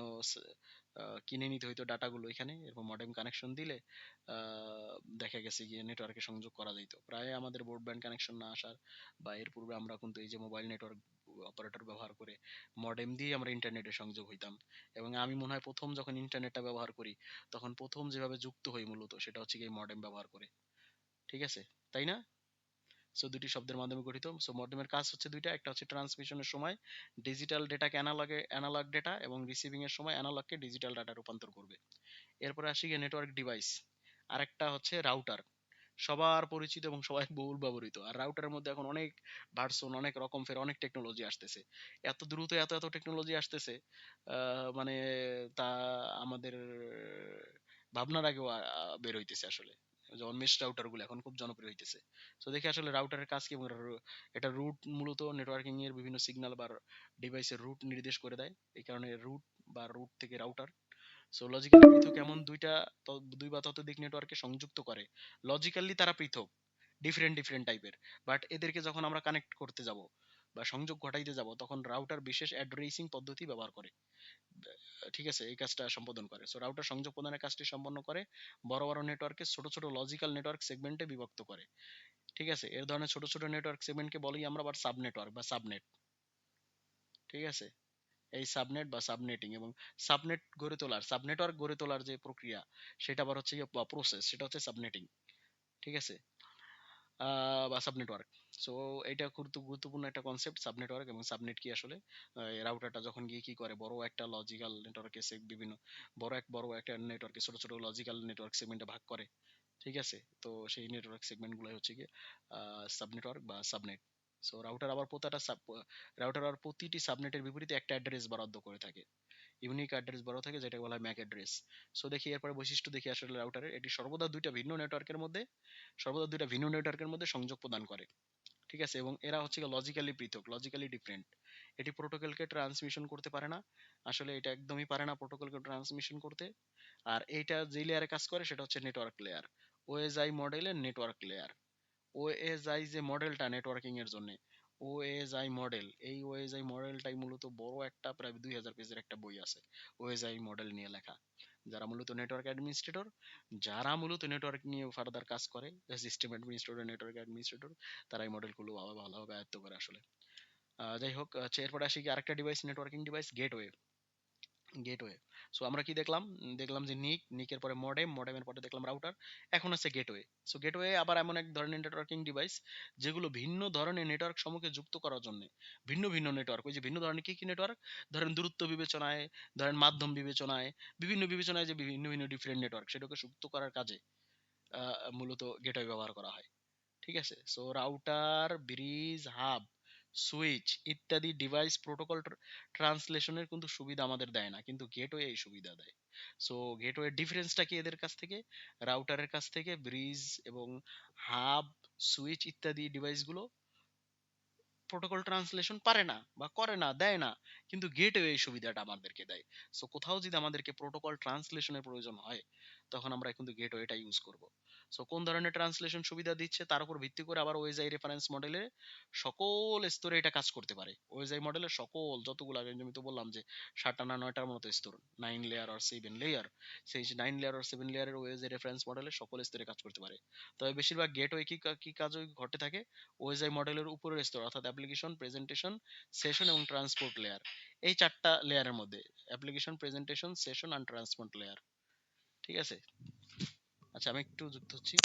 কিনে নিতে হইতো ডাটাগুলো এখানে, এরকম মডেম কানেকশন দিলে দেখা গেছে গিয়ে নেটওয়ার্কে সংযোগ করা যেত। প্রায় আমাদের ব্রডব্যান্ড কানেকশন না আসার বা এর পূর্বে আমরা কিন্তু এই যে মোবাইল নেটওয়ার্ক অপারেটর ব্যবহার করে মডেম দিয়ে আমরা ইন্টারনেটে সংযোগ হইতাম। এবং আমি মনে হয় প্রথম যখন ইন্টারনেটটা ব্যবহার করি, তখন প্রথম যেভাবে যুক্ত হই মূলত সেটা হচ্ছে গিয়ে মডেম ব্যবহার করে, ঠিক আছে, তাই না? সো দুটি শব্দের মাধ্যমে গঠিত। সো মডেমের কাজ হচ্ছে দুইটা, একটা হচ্ছে ট্রান্সমিশনের সময় ডিজিটাল ডেটাকে অ্যানালগ ডেটা এবং রিসিভিং এর সময় অ্যানালগকে ডিজিটাল ডাটা রূপান্তর করবে। এরপরে আসি গিয়ে নেটওয়ার্ক ডিভাইস। আরেকটা হচ্ছে রাউটার, সবার পরিচিত এবং সবাই বহুল ব্যবহৃত। আর রাউটারের মধ্যে এখন অনেক ভার্সন, অনেক রকম, ফের অনেক টেকনোলজি আসতেছে। এত দ্রুত এত এত টেকনোলজি আসতেছে, মানে তা আমাদের ভাবনার আগেও বের হইতেছে আসলে। যেমন মেশ রাউটার গুলো এখন খুব জনপ্রিয় হইতেছে। তো দেখি আসলে রাউটারের কাজ কি, এবং এটা রুট মূলত নেটওয়ার্কিং এর বিভিন্ন সিগন্যাল বা ডিভাইসের রুট নির্দেশ করে দেয়। এই কারণে রুট বা রুট থেকে রাউটার। সো লজিক্যালি পৃথক এমন দুই বা ততোধিক নেটওয়ার্কে সংযুক্ত করে। লজিক্যালি তারা পৃথক, ডিফারেন্ট ডিফারেন্ট টাইপের, বাট এদেরকে যখন আমরা কানেক্ট করতে যাব বা সংযোগ ঘটাইতে যাব, তখন রাউটার বিশেষ অ্যাড্রেসিং পদ্ধতি ব্যবহার করে, ঠিক আছে, এই কাজটা সম্পাদন করে। সো রাউটার সংযোগ প্রদানের কাজটি সম্পন্ন করে, বড় বড় নেটওয়ার্কে ছোট ছোট লজিক্যাল নেটওয়ার্ক সেগমেন্টে বিভক্ত করে, ঠিক আছে। এর ধরনের ছোট ছোট নেটওয়ার্ক সেগমেন্টকে বলি আমরা আবার সাব নেটওয়ার্ক বা সাবনেট, ঠিক আছে। এই সাবনেট বা সাবনেটিং এবং সাবনেটওয়ার্ক গড়ে তোলার যে প্রক্রিয়া, সেটা আবার হচ্ছে প্রসেস, সেটা হচ্ছে সাবনেটিং, ঠিক আছে, বা সাবনেটওয়ার্ক। সো এটা খুব গুরুত্বপূর্ণ একটা কনসেপ্ট, সাবনেটওয়ার্ক এবং সাবনেট কি আসলে। রাউটারটা যখন গিয়ে কি করে, বড় একটা লজিক্যাল নেটওয়ার্কে বিভিন্ন বড় একটা নেটওয়ার্কে ছোট ছোট লজিক্যাল নেটওয়ার্ক সেগমেন্টে ভাগ করে, ঠিক আছে। তো সেই নেটওয়ার্ক সেগমেন্ট গুলাই হচ্ছে গিয়ে সাবনেটওয়ার্ক বা সাবনেট। সো রাউটার আর প্রতিটি সাবনেটের বিপরীতে একটা অ্যাড্রেস বরাদ্দ করে থাকে, ইউনিক অ্যাড্রেস বড় থাকে, যেটা বলা হয় ম্যাক অ্যাড্রেস। সো দেখি এরপরে বৈশিষ্ট্য দেখি আসলে রাউটারের, এটি সর্বদা দুইটা ভিন্ন নেটওয়ার্কের মধ্যে সংযোগ প্রদান করে, ঠিক আছে, এবং এরা হচ্ছে লজিক্যালি পৃথক, লজিক্যালি ডিফারেন্ট। এটি প্রোটোকলকে ট্রান্সমিশন করতে পারে না, আসলে এটা একদমই পারে না প্রোটোকলকে ট্রান্সমিশন করতে। আর এইটা যে লেয়ারে কাজ করে সেটা হচ্ছে নেটওয়ার্ক লেয়ার, ওএসআই মডেলের নেটওয়ার্ক লেয়ার। ওএসআই যে মডেলটা নেটওয়ার্কিং এর জন্য, ওএসআই মডেল, এই ওএসআই মডেলটাই মূলত বড় একটা প্রায় 2000 পেজের একটা বই আছে ওএসআই মডেল নিয়ে লেখা। যারা মূলত নেটওয়ার্ক অ্যাডমিনিস্ট্রেটর, যারা মূলত নেটওয়ার্ক নিয়ে ফার্দার কাজ করে, সিস্টেম অ্যাডমিনিস্ট্রেটর, নেটওয়ার্ক অ্যাডমিনিস্ট্রেটর, তারা এই মডেলগুলো ভালোভাবে আয়ত্ত করে আসলে। যাই হোক, এরপরে আসি কি আরেকটা device, networking device, gateway. Gateway, so আমরা কি দেখলাম? দেখলাম যে নিকের পরে মডেম, মডেমের পরে দেখলাম রাউটার, এখন আছে গেটওয়ে। সো গেটওয়ে আবার এমন এক ধরনের নেটওয়ার্কিং ডিভাইস যেগুলো ভিন্ন ধরনের নেটওয়ার্ক সমূহকে যুক্ত করার জন্য, ভিন্ন ভিন্ন নেটওয়ার্ক, ওই যে ভিন্ন ধরনের কি কি নেটওয়ার্ক, ধরেন দূরত্ব বিবেচনায়, ধরেন মাধ্যম বিবেচনায়, বিভিন্ন বিবেচনায় যে বিভিন্ন ভিন্ন ডিফারেন্ট নেটওয়ার্ক, সেটাকে যুক্ত করার কাজে মূলত গেটওয়ে ব্যবহার করা হয়। ঠিক আছে, so router, bridge, hub, switch ইত্যাদি ডিভাইস প্রোটোকল ট্রান্সলেশনের কিন্তু সুবিধা আমাদের দেয় না, কিন্তু গেটওয়ে এই সুবিধা দেয়। সো গেটওয়ে ডিফারেন্সটা কি এদের কাছ থেকে, রাউটারের কাছ থেকে? ব্রিজ এবং হাব, সুইচ ইত্যাদি ডিভাইসগুলো প্রোটোকল ট্রান্সলেশন পারে না বা করে না, দেয় না, কিন্তু গেটওয়ে এই সুবিধাটা আমাদেরকে দেয়। সো কোথাও যদি আমাদেরকে প্রোটোকল ট্রান্সলেশনের প্রয়োজন হয়, তখন আমরা কিন্তু গেটওয়েটা ইউজ করব। সো কোন ধরনের ট্রান্সলেশন সুবিধা দিচ্ছে তার উপর ভিত্তি করে আবার ওএসআই রেফারেন্স মডেলে সকল স্তরে এটা কাজ করতে পারে। ওএসআই মডেলের সকল যতগুলো, আমি তো বললাম যে 7টা না 9টার মতো স্তর, 9 লেয়ার আর 7 লেয়ার, সেই 9 লেয়ার আর 7 লেয়ারের ওএসআই রেফারেন্স মডেলে সকল স্তরে কাজ করতে পারে। তবে বেশিরভাগ গেটওয়ে কি কাজ ঘটে থাকে, ওএসআই মডেলের উপরের স্তর অর্থাৎ অ্যাপ্লিকেশন, প্রেজেন্টেশন, সেশন এবং ট্রান্সপোর্ট লেয়ার, এই 4টা লেয়ারের মধ্যে, application, presentation, session and transport layer. ঠিক আছে, আচ্ছা আমি একটু যুক্ত হচ্ছি।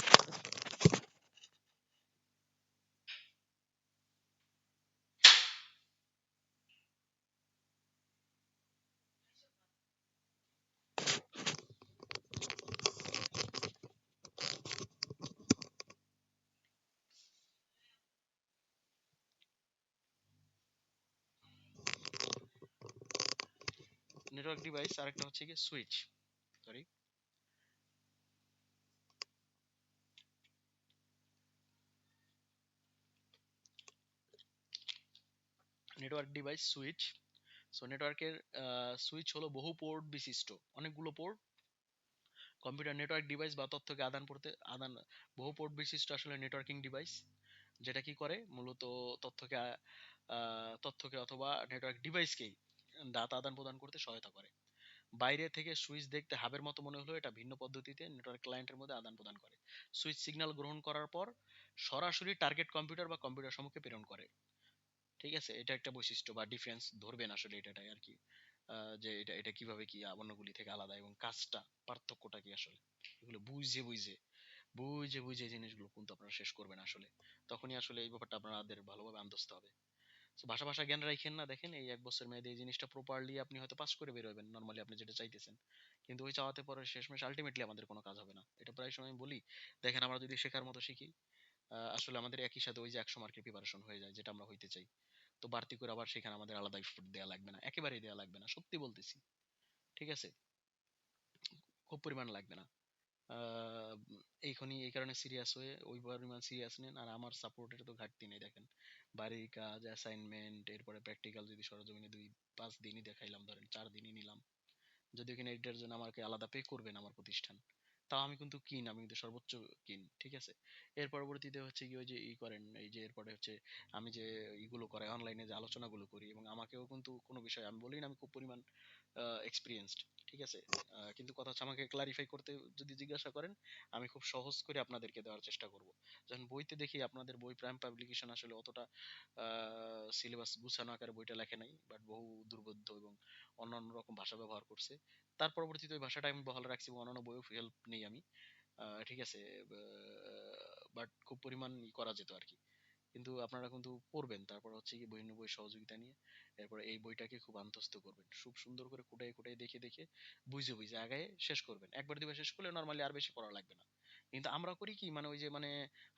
নেটওয়ার্ক ডিভাইস আরেকটা হচ্ছে কি switch, sorry, network device switch. So নেটওয়ার্কের সুইচ হলো বহু পোর্ট বিশিষ্ট, অনেকগুলো পোর্ট কম্পিউটার নেটওয়ার্ক ডিভাইস বা তথ্যকে আদান বহু পোর্ট বিশিষ্ট আসলে নেটওয়ার্কিং ডিভাইস, যেটা কি করে মূলত তথ্যকে তথ্যকে অথবা নেটওয়ার্ক ডিভাইসকেই ডাটা আদান প্রদান করতে সহায়তা করে। বাইরে থেকে সুইচ দেখতে হাবের মতো মনে হলেও এটা ভিন্ন পদ্ধতিতে নেটওয়ার্ক ক্লায়েন্টের মধ্যে আদান প্রদান করে। সুইচ সিগন্যাল গ্রহণ করার পর সরাসরি টার্গেট কম্পিউটার বা কম্পিউটার সম্মুখে প্রেরণ করে। ঠিক আছে, এটা একটা বৈশিষ্ট্য বা ডিফারেন্স ধরবেন আসলে এটাই আর কি, যে এটা এটা কিভাবে কি অন্যগুলি থেকে আলাদা এবং কাজটা, পার্থক্যটা কি আসলে, এগুলো বুঝে বুঝে বুঝে বুঝে জিনিসগুলো কিন্তু আপনারা শেষ করবেন আসলে, তখনই আসলে এই ব্যাপারটা আপনাদের ভালোভাবে আন্দোস্ত হবে। So, ভাষা ভাষা জ্ঞান রাখেন না, দেখেন এই 1 বছর মেয়াদে এই জিনিসটা প্রপারলি আপনি হয়তো পাস করে বের হবেন নর্মালি আপনি যেটা চাইতেছেন, কিন্তু ওই চাওয়াতে পরে শেষমেশ আলটিমেটলি আমাদের কোনো কাজ হবে না। এটা প্রায় সময় আমি বলি, দেখেন আমরা যদি শেখার মতো শিখি, আসলে আমাদের একই সাথে ওই যে 100 মার্কের প্রিপারেশন হয়ে যায় যেটা আমরা হইতে চাই, তো বাড়তি করে আবার সেখানে আমাদের আলাদা এফোর্ট দেওয়া লাগবে না, একেবারেই দেওয়া লাগবে না, সত্যি বলতেছি। ঠিক আছে, খুব পরিমাণ লাগবে না। আহ, এই কারণে সিরিয়াস হয়ে ওই পরিমাণ সিরিয়াস নেন, আর আমার সাপোর্টের তো ঘাটতি নেই। দেখেন বাড়ির কাজ, অ্যাসাইনমেন্ট, এরপরে প্র্যাকটিক্যাল যদি সরজমিনে 2-5 দিনই দেখাইলাম, ধরেন 4 দিনই নিলাম, যদি কিনা এটার জন্য আমাকে আলাদা পে করবেন আমার প্রতিষ্ঠান, তাও আমি কিন্তু কিন, আমি কিন্তু সর্বোচ্চ কিন। ঠিক আছে, এর পরবর্তীতে হচ্ছে কি ওই যে করেন, এই যে এরপরে হচ্ছে আমি যে ইগুলো করাই অনলাইনে যে আলোচনাগুলো করি, এবং আমাকেও কিন্তু কোনো বিষয় আমি বলি না আমি খুব পরিমাণ এক্সপিরিয়েন্সড। ঠিক আছে, কিন্তু কথা হচ্ছে আমাকে ক্লারিফাই করতে যদি জিজ্ঞাসা করেন, আমি খুব সহজ করে আপনাদেরকে দেওয়ার চেষ্টা করব। যখন বইতে দেখি আপনাদের বই প্রাইম পাবলিকেশন আসলে অতটা সিলেবাস গুছানো আকারে বইটা লেখে নাই, বাট বহু দুর্বোধ্য এবং অন্যান্য রকম ভাষা ব্যবহার করছে। তার পরবর্তীতে ওই ভাষাটা আমি বহাল রাখছি এবং অন্যান্য বইও হেল্প নেই আমি। ঠিক আছে, বাট খুব পরিমাণ করা যেত আর কি। কিন্তু আপনারা কিন্তু পড়বেন, তারপর হচ্ছে কি বই বই সহযোগিতা নিয়ে এরপর এই বইটাকে খুব আত্মস্থ করবেন, খুব সুন্দর করে কুটাই কুটাই দেখে দেখে বুঝে বুঝে আগায় শেষ করবেন। একবার দুবার শেষ করলে নর্মালি আর বেশি পড়া লাগবে না। কিন্তু আমরা করি কি, মানে ওই যে মানে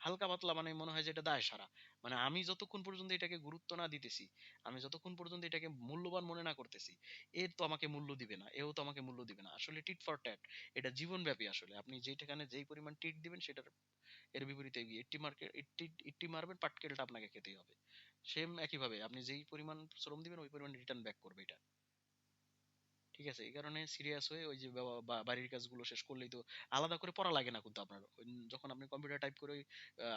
হালকা পাতলা, মানে মনে হয় যে এটা দায় সারা, মানে আমি যতক্ষণ পর্যন্ত এটাকে গুরুত্ব না দিতেছি, আমি যতক্ষণ পর্যন্ত এটাকে মূল্যবান মনে না করতেছি, এর তো আমাকে মূল্য দিবে না, এও তো আমাকে মূল্য দিবে না। আসলে টিট ফর ট্যাট, এটা জীবনব্যাপী। আসলে আপনি যেখানে যেই পরিমাণ টিট দিবেন সেটার এর বিপরীতে গিয়ে 80 মারবেন, পাটকেলটা আপনাকে খেতেই হবে। সেম একইভাবে আপনি যেই পরিমাণ শ্রম দিবেন ওই পরিমাণ রিটার্ন ব্যাক করবে এটা। ঠিক আছে? এই কারণে সিরিয়াস হয়ে ওই যে বাড়ির কাজগুলো শেষ করলেই তো আলাদা করে পড়া লাগে না কিন্তু আপনার। যখন আপনি কম্পিউটার টাইপ করে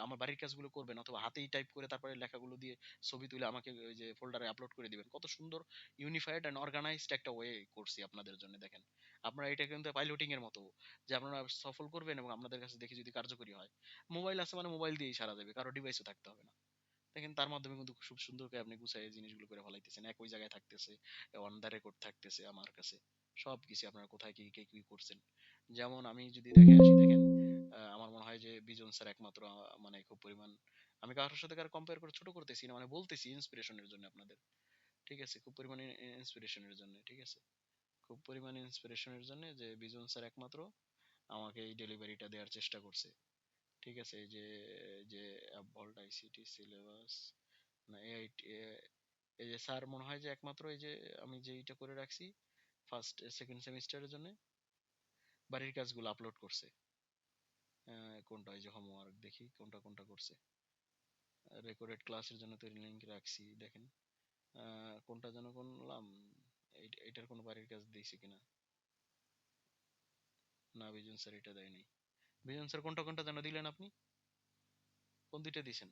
আমার বাড়ির কাজগুলো করবেন অথবা হাতেই টাইপ করে তারপরে লেখাগুলো দিয়ে ছবি তুলে আমাকে ওই যে ফোল্ডারে আপলোড করে দিবেন। কত সুন্দর ইউনিফাইড এন্ড অর্গানাইজড একটা ওয়ে করছি আপনাদের জন্য দেখেন। আপনারা এটা কিন্তু পাইলটিং এর মতো যে আপনারা সফল করবেন এবং আপনাদের কাছে দেখি যদি কার্যকরী হয়। মোবাইল আছে মানে মোবাইল দিয়েই সারা যাবে। কারো ডিভাইসও থাকতে হবে না। দেখেন তার মাধ্যমে কিন্তু খুব সুন্দর করে আপনি গুছাই জিনিসগুলো করে ফেলাইতেছেন, একই জায়গায় থাকতেছে, অন দা রেকর্ড থাকতেছে আমার কাছে সবকিছু আপনারা কোথায় কি কি কি করছেন। যেমন আমি যদি দেখে আসি দেখেন, আমার মনে হয় যে বিজন স্যার একমাত্র মানে খুব পরিমাণ, আমি কারোর সাথে কারো কম্পেয়ার করে ছোট করতেছি না, মানে বলতেছি ইন্সপিরেশনের জন্য আপনাদের। ঠিক আছে, খুব পরিমাণে ইন্সপিরেশনের জন্য, ঠিক আছে, খুব পরিমাণে ইন্সপিরেশনের জন্য যে বিজন স্যার একমাত্র আমাকে এই ডেলিভারিটা দেওয়ার চেষ্টা করছে। ঠিক আছে, এই যে যে ভল্ট আইসিটি সিলেবাস না এআই, এই যে স্যার মনে হয় যে একমাত্র এই যে আমি যে এইটা করে রাখছি ফার্স্ট সেকেন্ড সেমিস্টারের জন্য বাড়ির কাজগুলো আপলোড করছে। কোনটা এই যে হোমওয়ার্ক দেখি কোনটা কোনটা করছে, রেকর্ডেড ক্লাসের জন্য তো লিংক রাখছি দেখেন। কোনটা যেন করলাম, এইটার কোনো বাড়ির কাজ দিয়েছে কিনা, না বিজন স্যার এটা দেয়নি। বিজন স্যার কোনটা কোনটা যেন দিলেন আপনি, কোন দুইটা দিছেন?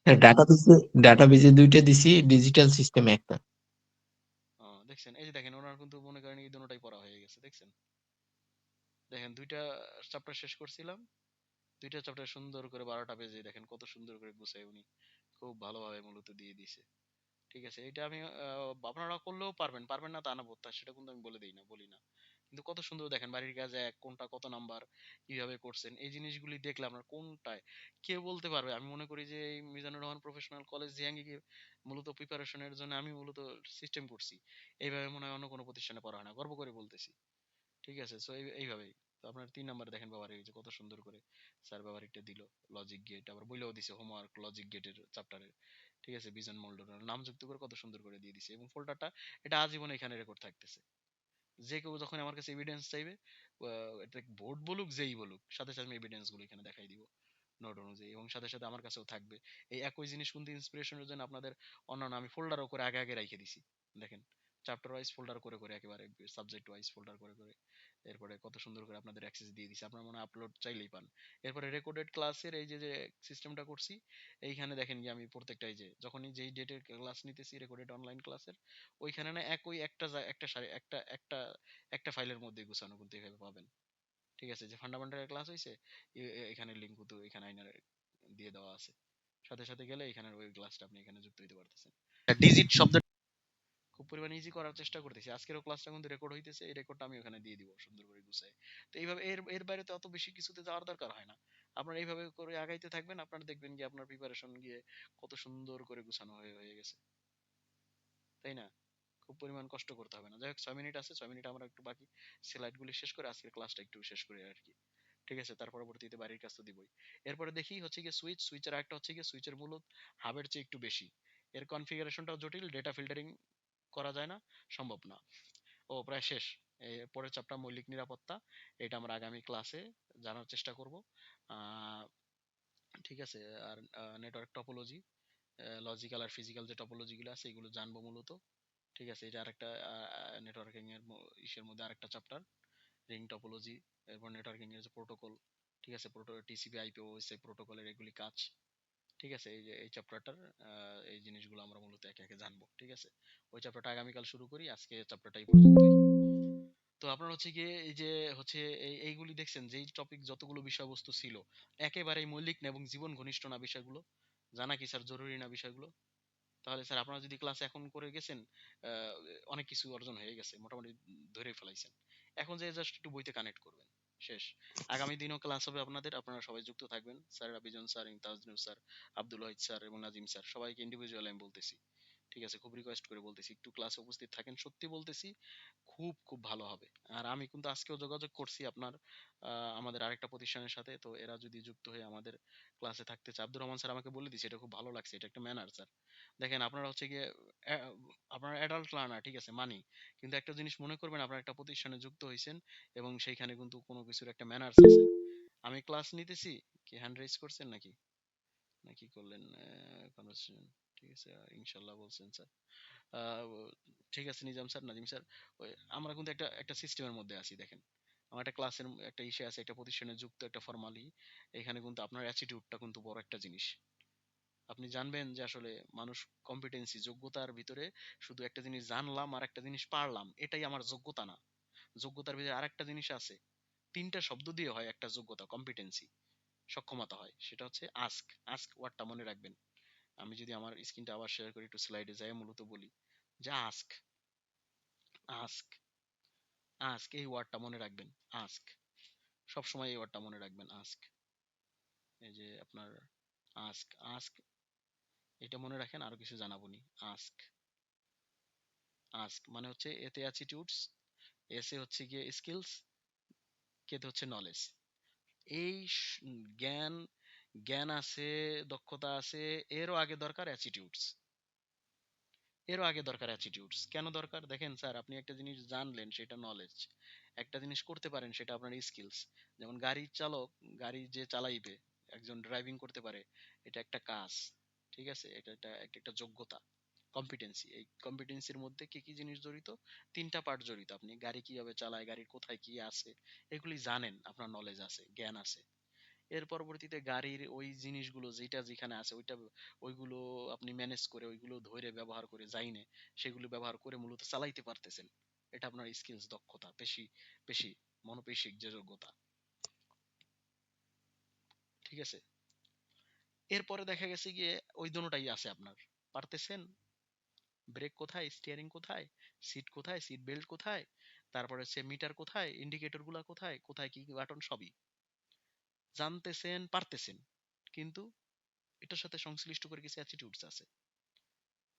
ডাটাবেজে 2টা দিছি, ডিজিটাল সিস্টেমে একটা। দেখছেন, এই যে দেখেন ওনার কিন্তু মনে করেন এই দুটোটাই পড়া হয়ে গেছে দেখছেন। দেখেন দুইটা চ্যাপ্টার শেষ করছিলাম, দুইটা চ্যাপ্টার সুন্দর করে 12টা পেজে দেখেন কত সুন্দর করে গুছায় উনি খুব ভালোভাবে মূলত দিয়ে দিছে। ঠিক আছে, এটা আমি আপনারা করলেও পারবেন, পারবেন না তা না বোধ, সেটা কিন্তু আমি বলে দিই না, বলি না, কিন্তু কত সুন্দর দেখেন বাড়ির কাজে এক কোনটা কত নাম্বার কিভাবে করছেন এই জিনিসগুলি দেখলে আপনার কোনটায় কে বলতে পারবে। আমি মনে করি যে এই মিজানুর রহমান প্রফেশনাল কলেজ জিয়াঙ্গি মূলত প্রিপারেশনের জন্য আমি মূলত সিস্টেম করছি, এইভাবে মনে হয় অন্য কোনো প্রতিষ্ঠানে পড়া হয় না, গর্ব করে বলতেছি। ঠিক আছে, সো এইভাবেই। তো আপনার 3 নাম্বার দেখেন ব্যবহারিক যে কত সুন্দর করে স্যার ব্যবহারিকটা দিল, লজিক গেট আবার বইলেও দিছে হোমওয়ার্ক লজিক গেটের চ্যাপ্টারে। ঠিক আছে, বিজন মোল্ডার নাম যুক্ত করে কত সুন্দর করে দিয়ে দিছে এবং ফোল্ডারটা এটা আজীবন এখানে রেকর্ড থাকতেছে। যে কেউ যখন আমার কাছে এভিডেন্স চাইবে, এটা বোর্ড বলুক যেই বলুক, সাথে সাথে আমি এভিডেন্স গুলো এখানে দেখাই দিব নোট অনুযায়ী, এবং সাথে সাথে আমার কাছেও থাকবে। এই একই জিনিস কিন্তু ইন্সপিরেশনের জন্য আপনাদের অন্যান্য আমি ফোল্ডারও করে আগে আগে রেখে দিছি দেখেন, চ্যাপ্টার ওয়াইজ ফোল্ডার করে করে একেবারে সাবজেক্ট ওয়াইজ ফোল্ডার করে করে এরপরে কত সুন্দর করে আপনাদের অ্যাক্সেস দিয়ে দিছি, আপনারা মনে আপলোড চাইলেই পান। এরপরে রেকর্ডেড ক্লাসের এই যে যে সিস্টেমটা করছি, এইখানে দেখেন যে আমি প্রত্যেকটা এই যে যখনই যেই ডেটের ক্লাস নিতেছি রেকর্ডেড অনলাইন ক্লাসের, ওইখানে না একই একটা একটা সারি একটা একটা একটা ফাইলের মধ্যে গুছানো কিন্তু এইভাবে পাবেন। ঠিক আছে, যে ফান্ডামেন্টাল ক্লাস হইছে এখানে লিংক কিন্তু এখানে আইনার দিয়ে দেওয়া আছে, সাথে সাথে গেলে এখানের ওই ক্লাসটা আপনি এখানে যুক্ত হইতে পারতেছেন। ডিজিট শব্দ খুব পরিমাণে ইজি করার চেষ্টা করতেছি, আজকেরও ক্লাসটা কিন্তু রেকর্ড হইতেছে, এই রেকর্ডটা আমি ওখানে দিয়ে দিব সুন্দর করে গুছাই। তো এইভাবে এর এর বাইরে তো অত বেশি কিছুতে যাওয়ার দরকার হয় না, আপনারা এইভাবে করে আগাইতে থাকবেন, আপনারা দেখবেন কি আপনার প্রিপারেশন গিয়ে কত সুন্দর করে গুছানো হয়ে হয়ে গেছে, তাই না? খুব পরিমাণ কষ্ট করতে হবে না। যাই হোক 6 মিনিট আছে, 6 মিনিট আমরা একটু বাকি স্লাইড গুলি শেষ করে আজকের ক্লাসটা একটু শেষ করি আর কি। ঠিক আছে, তার পরবর্তীতে বাড়ির কাজ তো দিবই। এরপরে দেখি হচ্ছে গিয়ে সুইচের একটা হচ্ছে গিয়ে সুইচের মূলত হাবের চেয়ে একটু বেশি, এর কনফিগারেশনটাও জটিল, ডেটা ফিল্টারিং করা যায় না, সম্ভব না। ও প্রায় শেষ। পরের চ্যাপ্টার মৌলিক নিরাপত্তা, এটা আমরা আগামী ক্লাসে জানার চেষ্টা করব। আহ, ঠিক আছে, আর নেটওয়ার্ক টপোলজি, লজিক্যাল আর ফিজিক্যাল যে টপোলজি গুলো আছে এগুলো জানবো মূলত। ঠিক আছে, এটা আরেকটা নেটওয়ার্কিং এর ইসের মধ্যে আরেকটা চ্যাপ্টার, রিং টপোলজি, এরপর নেটওয়ার্কিং এর যে প্রোটোকল। ঠিক আছে, টিসিপি আইপি ওএসআই প্রোটোকলের এগুলি কাজ। ঠিক আছে, এই যে এই চ্যাপ্টারটার এই জিনিসগুলো আমরা মূলত একে একে জানবো। ঠিক আছে, ওই চ্যাপ্টারটা আগামীকাল শুরু করি, আজকে চ্যাপ্টারটা এই পর্যন্তই। তো আপনার হচ্ছে গিয়ে এই যে হচ্ছে এইগুলি দেখছেন যেই টপিক যতগুলো বিষয়বস্তু ছিল একেবারেই মৌলিক না এবং জীবন ঘনিষ্ঠ না বিষয়গুলো, জানা কি স্যার জরুরি না বিষয়গুলো? তাহলে স্যার আপনারা যদি ক্লাস এখন করে গেছেন, আহ, অনেক কিছু অর্জন হয়ে গেছে মোটামুটি, ধরে ফেলাইছেন। এখন যে জাস্ট একটু বইতে কানেক্ট করবেন, শেষ। আগামী দিনও ক্লাস হবে আপনাদের, আপনারা সবাই যুক্ত থাকবেন। Sir Bijon sir, Tajnur sir, Abdul Wahid sir এবং নাজিম স্যার, সবাইকে ইন্ডিভিজুয়াল আমি বলতেছি। ঠিক আছে, খুব রিকোয়েস্ট করে বলতেছি একটু ক্লাসে উপস্থিত থাকেন, সত্যি বলতেছি খুব খুব ভালো হবে। আর আমি কিন্তু আজকেও যোগাযোগ করছি আপনার আমাদের আরেকটা প্রতিষ্ঠানের সাথে, তো এরা যদি যুক্ত হয়ে আমাদের ক্লাসে থাকতে চায়, আব্দুর রহমান স্যার আমাকে বলে দিয়েছে, এটা খুব ভালো লাগছে, এটা একটা ম্যানার স্যার। দেখেন আপনারা হচ্ছে গিয়ে আহ, আপনারা অ্যাডাল্ট লার্নার, ঠিক আছে মানি, কিন্তু একটা জিনিস মনে করবেন আপনারা একটা প্রতিষ্ঠানে যুক্ত হয়েছেন এবং সেইখানে কিন্তু কোনো কিছুর একটা ম্যানার্স আছে। আমি ক্লাস নিতেছি, কি হ্যান্ড রেজ করছেন নাকি, নাকি করলেন কনভারসেশন? ঠিক আছে, ইনশাল্লাহ বলছেন স্যার। আহ, ঠিক আছে নিজাম স্যার, নাজিম স্যার, আমরা কিন্তু একটা একটা সিস্টেমের মধ্যে আছি। দেখেন, আমার একটা ক্লাসের একটা ইসে আছে, একটা প্রতিষ্ঠানে যুক্ত একটা ফর্মালি। এখানে কিন্তু আপনার অ্যাটিটিউডটা কিন্তু বড় একটা জিনিস। আপনি জানবেন যে আসলে মানুষ কম্পিটেন্সি, যোগ্যতার ভিতরে শুধু একটা জিনিস জানলাম আর একটা জিনিস পারলাম এটাই আমার যোগ্যতা না। যোগ্যতার ভিতরে আরেকটা জিনিস আছে, তিনটা শব্দ দিয়ে হয় একটা যোগ্যতা, কম্পিটেন্সি, সক্ষমতা হয়। সেটা হচ্ছে আস্ক। আস্ক ওয়ার্ডটা মনে রাখবেন। আমি যদি আমার স্ক্রিনটা আবার শেয়ার করি, একটু স্লাইডে যাই, মূলত বলি যে আস্ক, আস্ক, আস্ক, এই ওয়ার্ডটা মনে রাখবেন। আস্ক, সবসময় এই ওয়ার্ডটা মনে রাখবেন। আস্ক, এই যে আপনার আস্ক, আস্ক, এটা মনে রাখেন। আরো কিছু জানাবো নি। আস্ক, আস্ক মানে হচ্ছে এতে অ্যাটিটিউডস, এসে হচ্ছে গিয়ে স্কিলস, কেতে হচ্ছে নলেজ। এই জ্ঞান, জ্ঞান আছে, দক্ষতা আছে, এরও আগে দরকার অ্যাটিটিউডস। এরও আগে দরকার অ্যাটিটিউডস। কেন দরকার? দেখেন স্যার, আপনি একটা জিনিস জানলেন সেটা নলেজ, একটা জিনিস করতে পারেন সেটা আপনার স্কিলস। যেমন গাড়ির চালক, গাড়ি যে চালাইবে, একজন ড্রাইভিং করতে পারে, এটা একটা কাজ। ঠিক আছে, এটা একটা একটা একটা যোগ্যতা, কম্পিটেন্সি। এই কম্পিটেন্সির মধ্যে কি কি জিনিস জড়িত? তিনটা পার্ট জড়িত। আপনি গাড়ি কিভাবে চালায়, গাড়ির কোথায় কি আছে, এগুলি জানেন, আপনার নলেজ আছে, জ্ঞান আছে। এর পরবর্তীতে গাড়ির ওই জিনিসগুলো যেটা যেখানে আছে ওইটা, ওইগুলো আপনি ম্যানেজ করে, ওইগুলো ধরে ব্যবহার করে, যাইনে সেগুলো ব্যবহার করে মূলত চালাইতে পারতেছেন। এটা আপনার স্কিলস, দক্ষতা, পেশি, পেশি, মনোপেশিক যে যোগ্যতা। ঠিক আছে, এরপরে দেখা গেছে গিয়ে ওই দুটোটাই আছে আপনার। পারতেছেন, ব্রেক কোথায়, স্টিয়ারিং কোথায়, সিট কোথায়, সিট বেল্ট কোথায়, তারপরে হচ্ছে মিটার কোথায়, ইন্ডিকেটর গুলা কোথায়, কোথায় কি বাটন, সবই জানতেছেন, পারতেছেন। কিন্তু এটার সাথে সংশ্লিষ্ট করে কিছু অ্যাটিটিউডস আছে।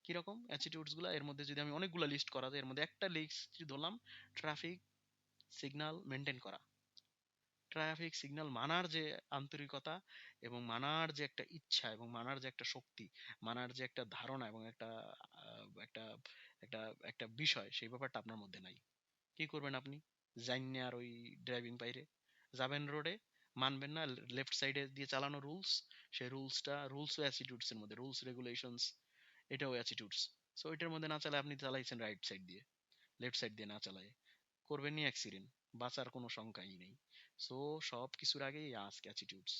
কিরকম অ্যাটিটিউডস গুলা? এর মধ্যে যদি আমি অনেকগুলা লিস্ট করা যায়, এর মধ্যে একটা লিস্ট ধরলাম, ট্রাফিক সিগন্যাল মেনটেন করা। ট্রাফিক সিগন্যাল মানার যে আন্তরিকতা, এবং মানার যে একটা ইচ্ছা, এবং মানার যে একটা শক্তি, মানার যে একটা ধারণা, এবং একটা একটা একটা একটা বিষয়, সেই ব্যাপারটা আপনার মধ্যে নাই। কি করবেন আপনি? জাইন্নে আর ওই ড্রাইভিং বাইরে যাবেন রোডে, মানবেন না লেফট সাইডে দিয়ে চালানো রুলস, সেই রুলসটা, রুলস ও অ্যাটিটিউডস এর মধ্যে, রুলস রেগুলেশনস, এটাও অ্যাটিটিউডস। সো এটার মধ্যে না চালায় আপনি চালাইছেন রাইট সাইড দিয়ে, লেফট সাইড দিয়ে না চালায়, করবেন নি অ্যাক্সিডেন্ট, বাঁচার কোনো শঙ্কাই নেই। সো সব কিছুর আগেই আস্ক অ্যাটিটিউডস।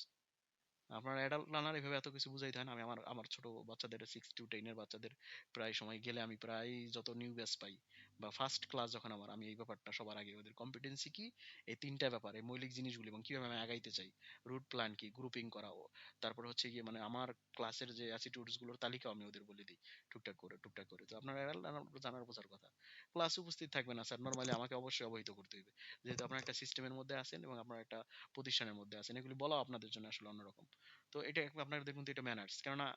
আপনার অ্যাডাল্ট লার্নার এভাবে এত কিছু বুঝাইতে হয় না। আমি আমার আমার ছোট বাচ্চাদের, 6 to 10 এর বাচ্চাদের প্রায় সময় গেলে, আমি প্রায় যত নিউ ব্যাচ পাই বা ফার্স্ট ক্লাস যখন আমার, আমি এই ব্যাপারটা সবার আগে ওদের কম্পিটেন্সি কি, এই তিনটা ব্যাপার, এই মৌলিক জিনিসগুলি, এবং কিভাবে আমি আগাইতে চাই, রুট প্ল্যান কি, গ্রুপিং করা, তারপর হচ্ছে গিয়ে মানে আমার ক্লাসের যে অ্যাটিটিউডস গুলোর তালিকাও আমি ওদের বলে দিই টুকটাক করে, টুকটাক করে। তো আপনার অ্যাডাল্ট লার্নার জানার বোঝার কথা। ক্লাসে উপস্থিত থাকবে না স্যার, নর্মালি আমাকে অবশ্যই অবহিত করতে হবে, যেহেতু আপনার একটা সিস্টেমের মধ্যে আছেন এবং আপনার একটা প্রতিষ্ঠানের মধ্যে আছেন, এগুলি বলা আপনাদের জন্য আসলে অন্যরকম। তো এটা আপনাদের কিন্তু এটা ম্যানার্স। কেননা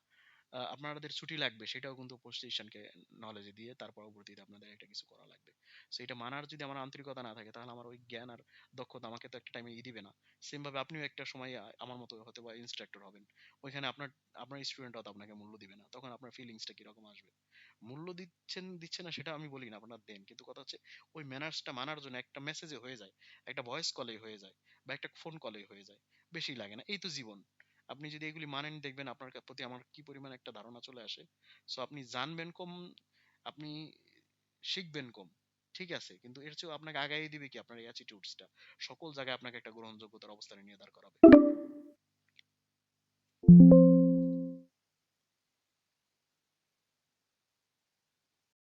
আপনাদের ছুটি লাগবে, সেটাও কিন্তু প্রতিষ্ঠানকে নলেজ দিয়ে তার পরবর্তীতে আপনাদের একটা কিছু করা লাগবে। সো এটা মানার যদি আমার আন্তরিকতা না থাকে, তাহলে আমার ওই জ্ঞান আর দক্ষতা আমাকে তো একটা টাইমে দিবে না। সেম ভাবে আপনিও একটা সময় আমার মতো হয়তো বা ইনস্ট্রাক্টর হবেন, ওইখানে আপনার আপনার স্টুডেন্ট হয়তো আপনাকে মূল্য দিবে না, তখন আপনার ফিলিংসটা কিরকম আসবে? মূল্য দিচ্ছেন দিচ্ছে না সেটা আমি বলি না, আপনার দেন, কিন্তু কথা হচ্ছে ওই ম্যানার্সটা মানার জন্য একটা মেসেজে হয়ে যায়, একটা ভয়েস কলেই হয়ে যায়, বা একটা ফোন কলেই হয়ে যায়, বেশি লাগে না। এই তো জীবন। আপনি যদি এগুলি মানেন, দেখবেন আপনার প্রতি আমার কি পরিমাণ একটা ধারণা চলে আসে। সো আপনি জানবেন কম, আপনি শিখবেন কম, ঠিক আছে, কিন্তু এর চেয়েও আপনাকে আগাই দিবে কি আপনার এই অ্যাটিটিউডসটা, সকল জায়গায় আপনাকে একটা গ্রহণযোগ্যতার অবস্থানে নিয়ে দাঁড় করাবে।